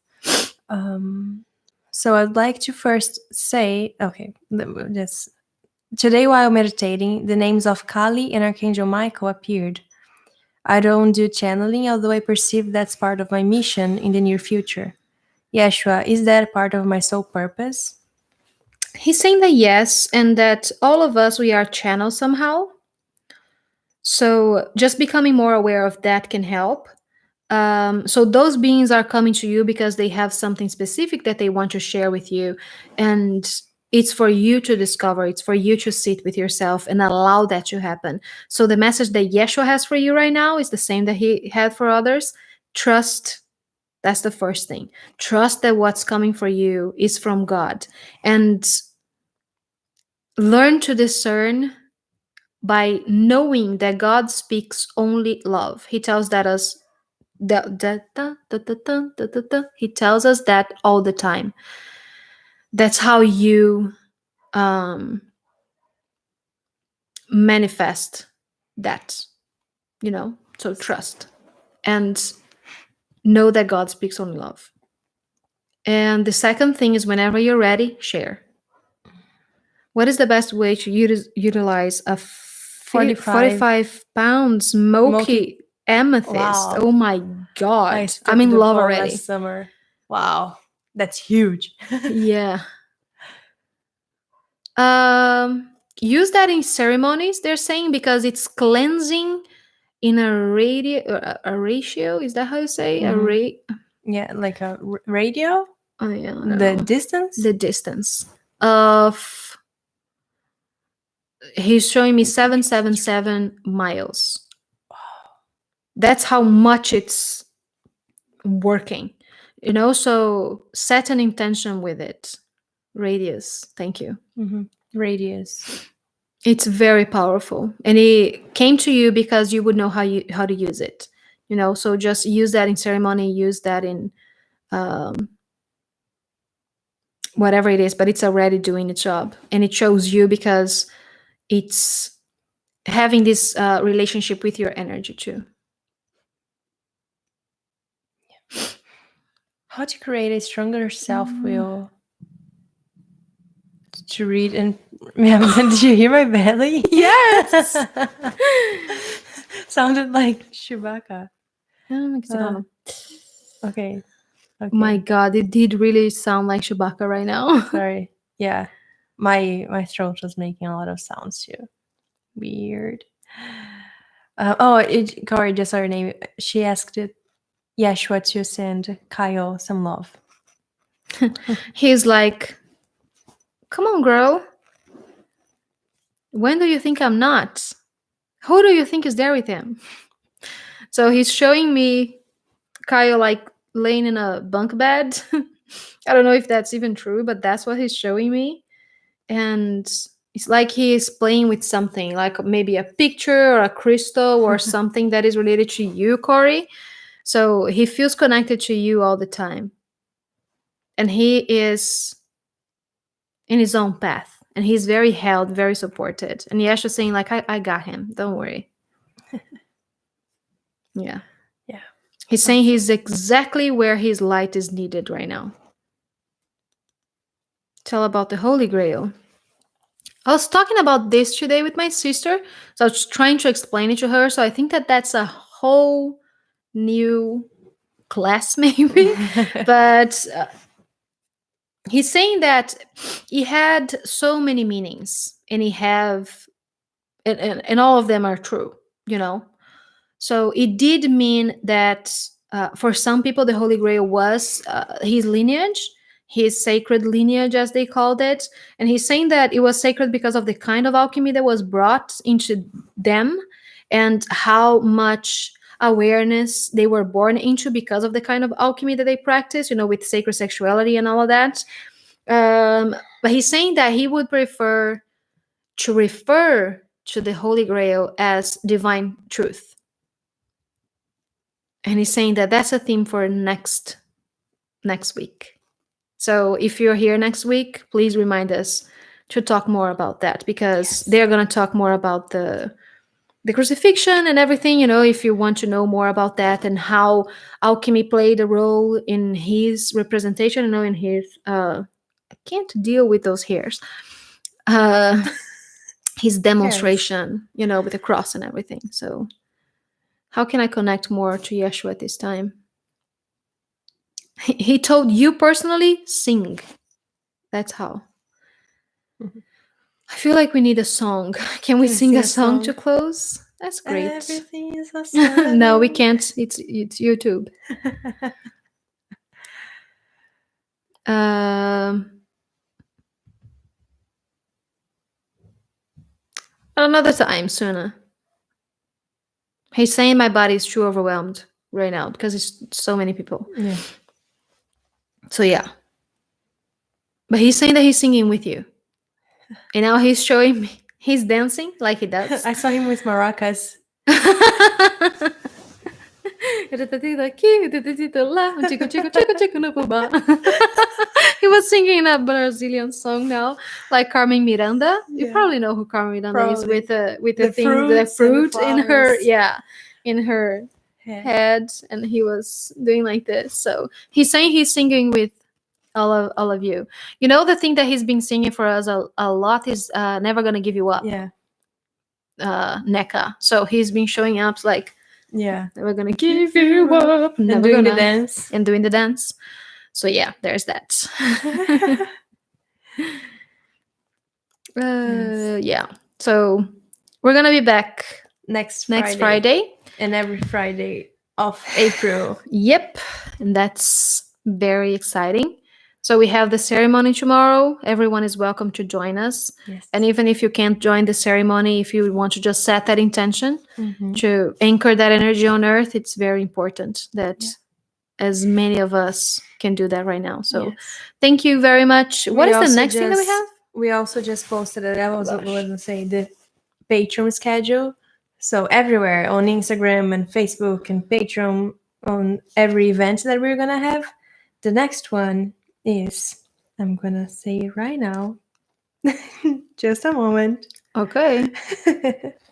So I'd like to first say, okay, this today while meditating, the names of Kali and Archangel Michael appeared. I don't do channeling, although I perceive that's part of my mission in the near future. Yeshua, is that part of my soul purpose? He's saying that yes, and that all of us, we are channels somehow. So just becoming more aware of that can help. So those beings are coming to you because they have something specific that they want to share with you. And it's for you to discover, it's for you to sit with yourself and allow that to happen. So the message that Yeshua has for you right now is the same that he had for others. Trust. That's the first thing. Trust that what's coming for you is from God. And learn to discern by knowing that God speaks only love. He tells that us he tells us that all the time. That's how you manifest that, so trust and know that God speaks only love. And the second thing is, whenever you're ready, share. What is the best way to utilize a 45 pound smoky amethyst? Wow. Oh my God. I'm in love already. Last summer. Wow. That's huge. Yeah. Use that in ceremonies, they're saying, because it's cleansing in a ratio. Is that how you say? Yeah, like a radio? Oh yeah, I don't The know. distance? The distance of, he's showing me 777 miles. That's how much it's working, so set an intention with it. Radius, thank you. Radius. It's very powerful, and it came to you because you would know how to use it, so just use that in ceremony, use that in whatever it is, but it's already doing its job, and it shows you because it's having this relationship with your energy too. How to create a stronger self-will? To read and did you hear my belly? Yes. Sounded like Chewbacca. Okay. My God, it did really sound like Chewbacca right now. Sorry. Yeah. My throat was making a lot of sounds too. Weird. Corey just saw her name. She asked it, Yeshua to send Kyle some love. He's like, come on, girl. When do you think I'm not? Who do you think is there with him? So he's showing me Kyle like laying in a bunk bed. I don't know if that's even true, but that's what he's showing me. And it's like he is playing with something, like maybe a picture or a crystal or something that is related to you, Corey. So he feels connected to you all the time. And he is in his own path. And he's very held, very supported. And Yeshua saying, like, I got him. Don't worry. Yeah. Yeah. He's saying he's exactly where his light is needed right now. Tell about the Holy Grail. I was talking about this today with my sister. So I was trying to explain it to her. So I think that that's a whole new class, maybe. But he's saying that he had so many meanings, and and all of them are true, So it did mean that for some people, the Holy Grail was his lineage, his sacred lineage, as they called it. And he's saying that it was sacred because of the kind of alchemy that was brought into them and how much awareness they were born into because of the kind of alchemy that they practice, with sacred sexuality and all of that. But he's saying that he would prefer to refer to the Holy Grail as divine truth. And he's saying that that's a theme for next week. So if you're here next week, please remind us to talk more about that, because they're going to talk more about the crucifixion and everything. If you want to know more about that and how alchemy played a role in his representation, in his I can't deal with those hairs. His demonstration, with the cross and everything. So how can I connect more to Yeshua at this time? He told you personally, sing. That's how. Mm-hmm. I feel like we need a song. Can we sing a song to close? That's great. Everything is a song. No, we can't. It's YouTube. Another time, sooner. He's saying my body is too overwhelmed right now because it's so many people. Yeah. So yeah. But he's saying that he's singing with you. And now he's showing me. He's dancing like he does. I saw him with maracas. He was singing a Brazilian song now, like Carmen Miranda. You probably know who Carmen Miranda is, with the fruit in her, in her head, and he was doing like this. So he's saying he's singing with all of you. The thing that he's been singing for us a lot is "Never Gonna Give You Up." Yeah. NECA. So he's been showing up like, never gonna give you up, and never doing gonna the dance. And doing the dance. So yeah, there's that. Yeah. So we're gonna be back next Friday. And every Friday of April. Yep. And that's very exciting. So we have the ceremony tomorrow. Everyone is welcome to join us. Yes. And even if you can't join the ceremony, if you want to just set that intention to anchor that energy on earth, it's very important that as many of us can do that right now. So thank you very much. What is the next thing that we have? We also just posted it. I was going to say the Patreon schedule. So everywhere on Instagram and Facebook and Patreon, on every event that we're going to have. The next one is, I'm going to say it right now. Just a moment. Okay.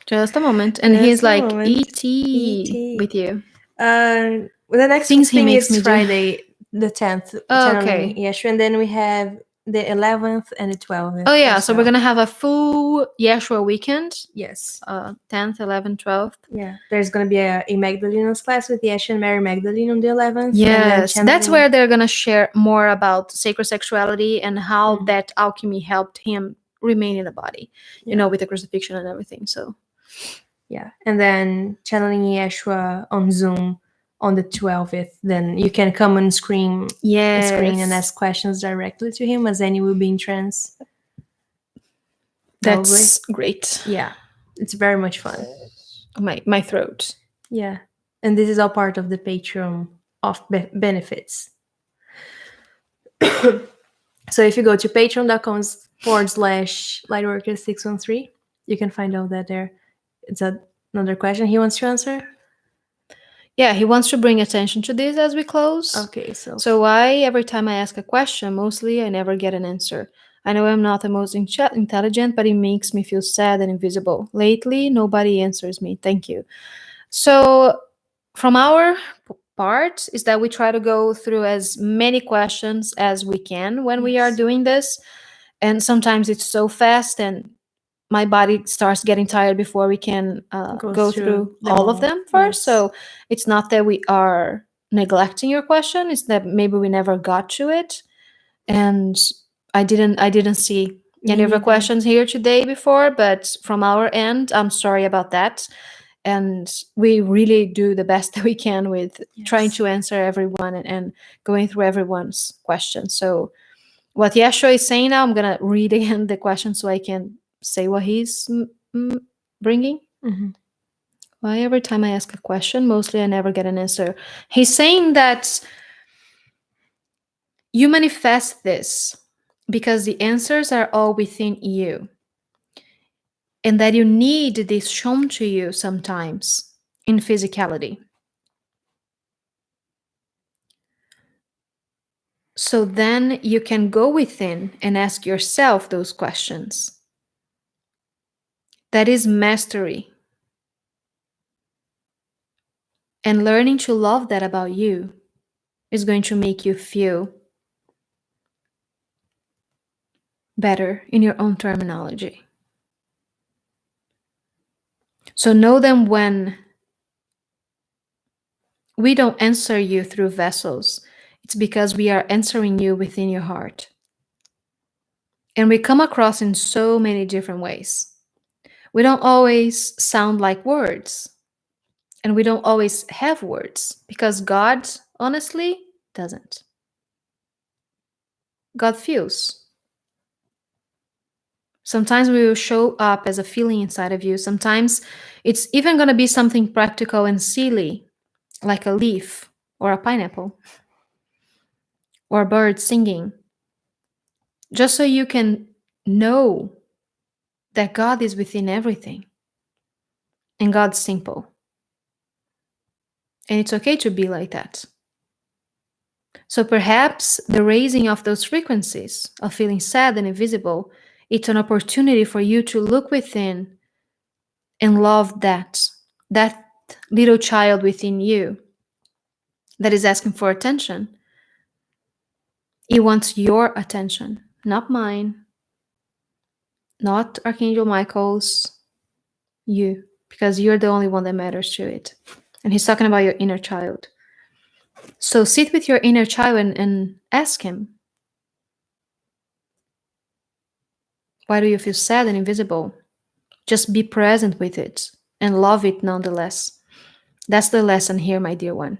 Just a moment. And he's like, E.T. with you. The next thing is Friday, the 10th. Okay. Yeshua, and then we have the 11th and the 12th. Oh, yeah. So we're going to have a full Yeshua weekend. Yes. 10th, 11th, 12th. Yeah. There's going to be a Magdalena's class with Yeshua and Mary Magdalene on the 11th. Yes. That's where they're going to share more about sacred sexuality and how that alchemy helped him remain in the body, with the crucifixion and everything. So, yeah. And then channeling Yeshua on Zoom on the 12th. Then you can come and screen and ask questions directly to him, as Annie will be in trance. That's great. Yeah. It's very much fun. My throat. Yeah. And this is all part of the Patreon of benefits. So if you go to patreon.com/lightworker613, you can find all that there. It's another question he wants to answer. Yeah, he wants to bring attention to this as we close. Okay, so why every time I ask a question, mostly I never get an answer. I know I'm not the most intelligent, but it makes me feel sad and invisible. Lately, nobody answers me. Thank you. So from our part is that we try to go through as many questions as we can when we are doing this. And sometimes it's so fast and my body starts getting tired before we can go through all of them first. So it's not that we are neglecting your question. It's that maybe we never got to it. And I didn't see any of your questions here today before, but from our end, I'm sorry about that. And we really do the best that we can with trying to answer everyone and going through everyone's questions. So what Yeshua is saying now, I'm going to read again the question so I can say what he's bringing. Why every time I ask a question, mostly I never get an answer. He's saying that you manifest this because the answers are all within you. and that you need this shown to you sometimes in physicality. So then you can go within and ask yourself those questions. That is mastery. And learning to love that about you is going to make you feel better in your own terminology. So know them when we don't answer you through vessels. It's because we are answering you within your heart. And we come across in so many different ways. We don't always sound like words. And we don't always have words because God, honestly, doesn't. God feels. Sometimes we will show up as a feeling inside of you. Sometimes it's even going to be something practical and silly, like a leaf or a pineapple or a bird singing, just so you can know that God is within everything and God's simple. And it's okay to be like that. So perhaps the raising of those frequencies of feeling sad and invisible, it's an opportunity for you to look within and love that little child within you that is asking for attention. It wants your attention, not mine, not Archangel Michael's, you, because you're the only one that matters to it. And he's talking about your inner child. So sit with your inner child and ask him, why do you feel sad and invisible? Just be present with it and love it nonetheless. That's the lesson here, my dear one.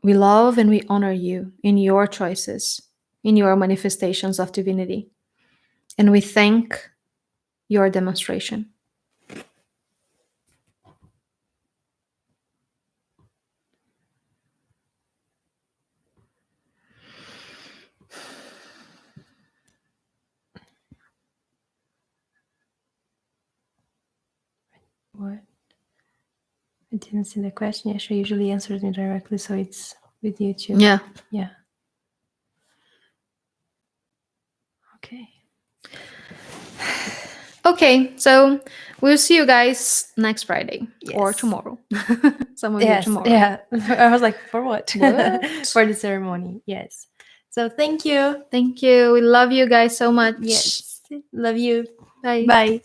We love and we honor you in your choices, in your manifestations of divinity. And we thank your demonstration. What? I didn't see the question. Yeshua usually answers me directly, so it's with you too. Yeah. Yeah. Okay. Okay, so we'll see you guys next Friday or Yes. tomorrow. Some of you Yes. tomorrow. Yeah. I was like, for what? What? For the ceremony. Yes. So thank you. Thank you. We love you guys so much. Yes. Love you. Bye. Bye.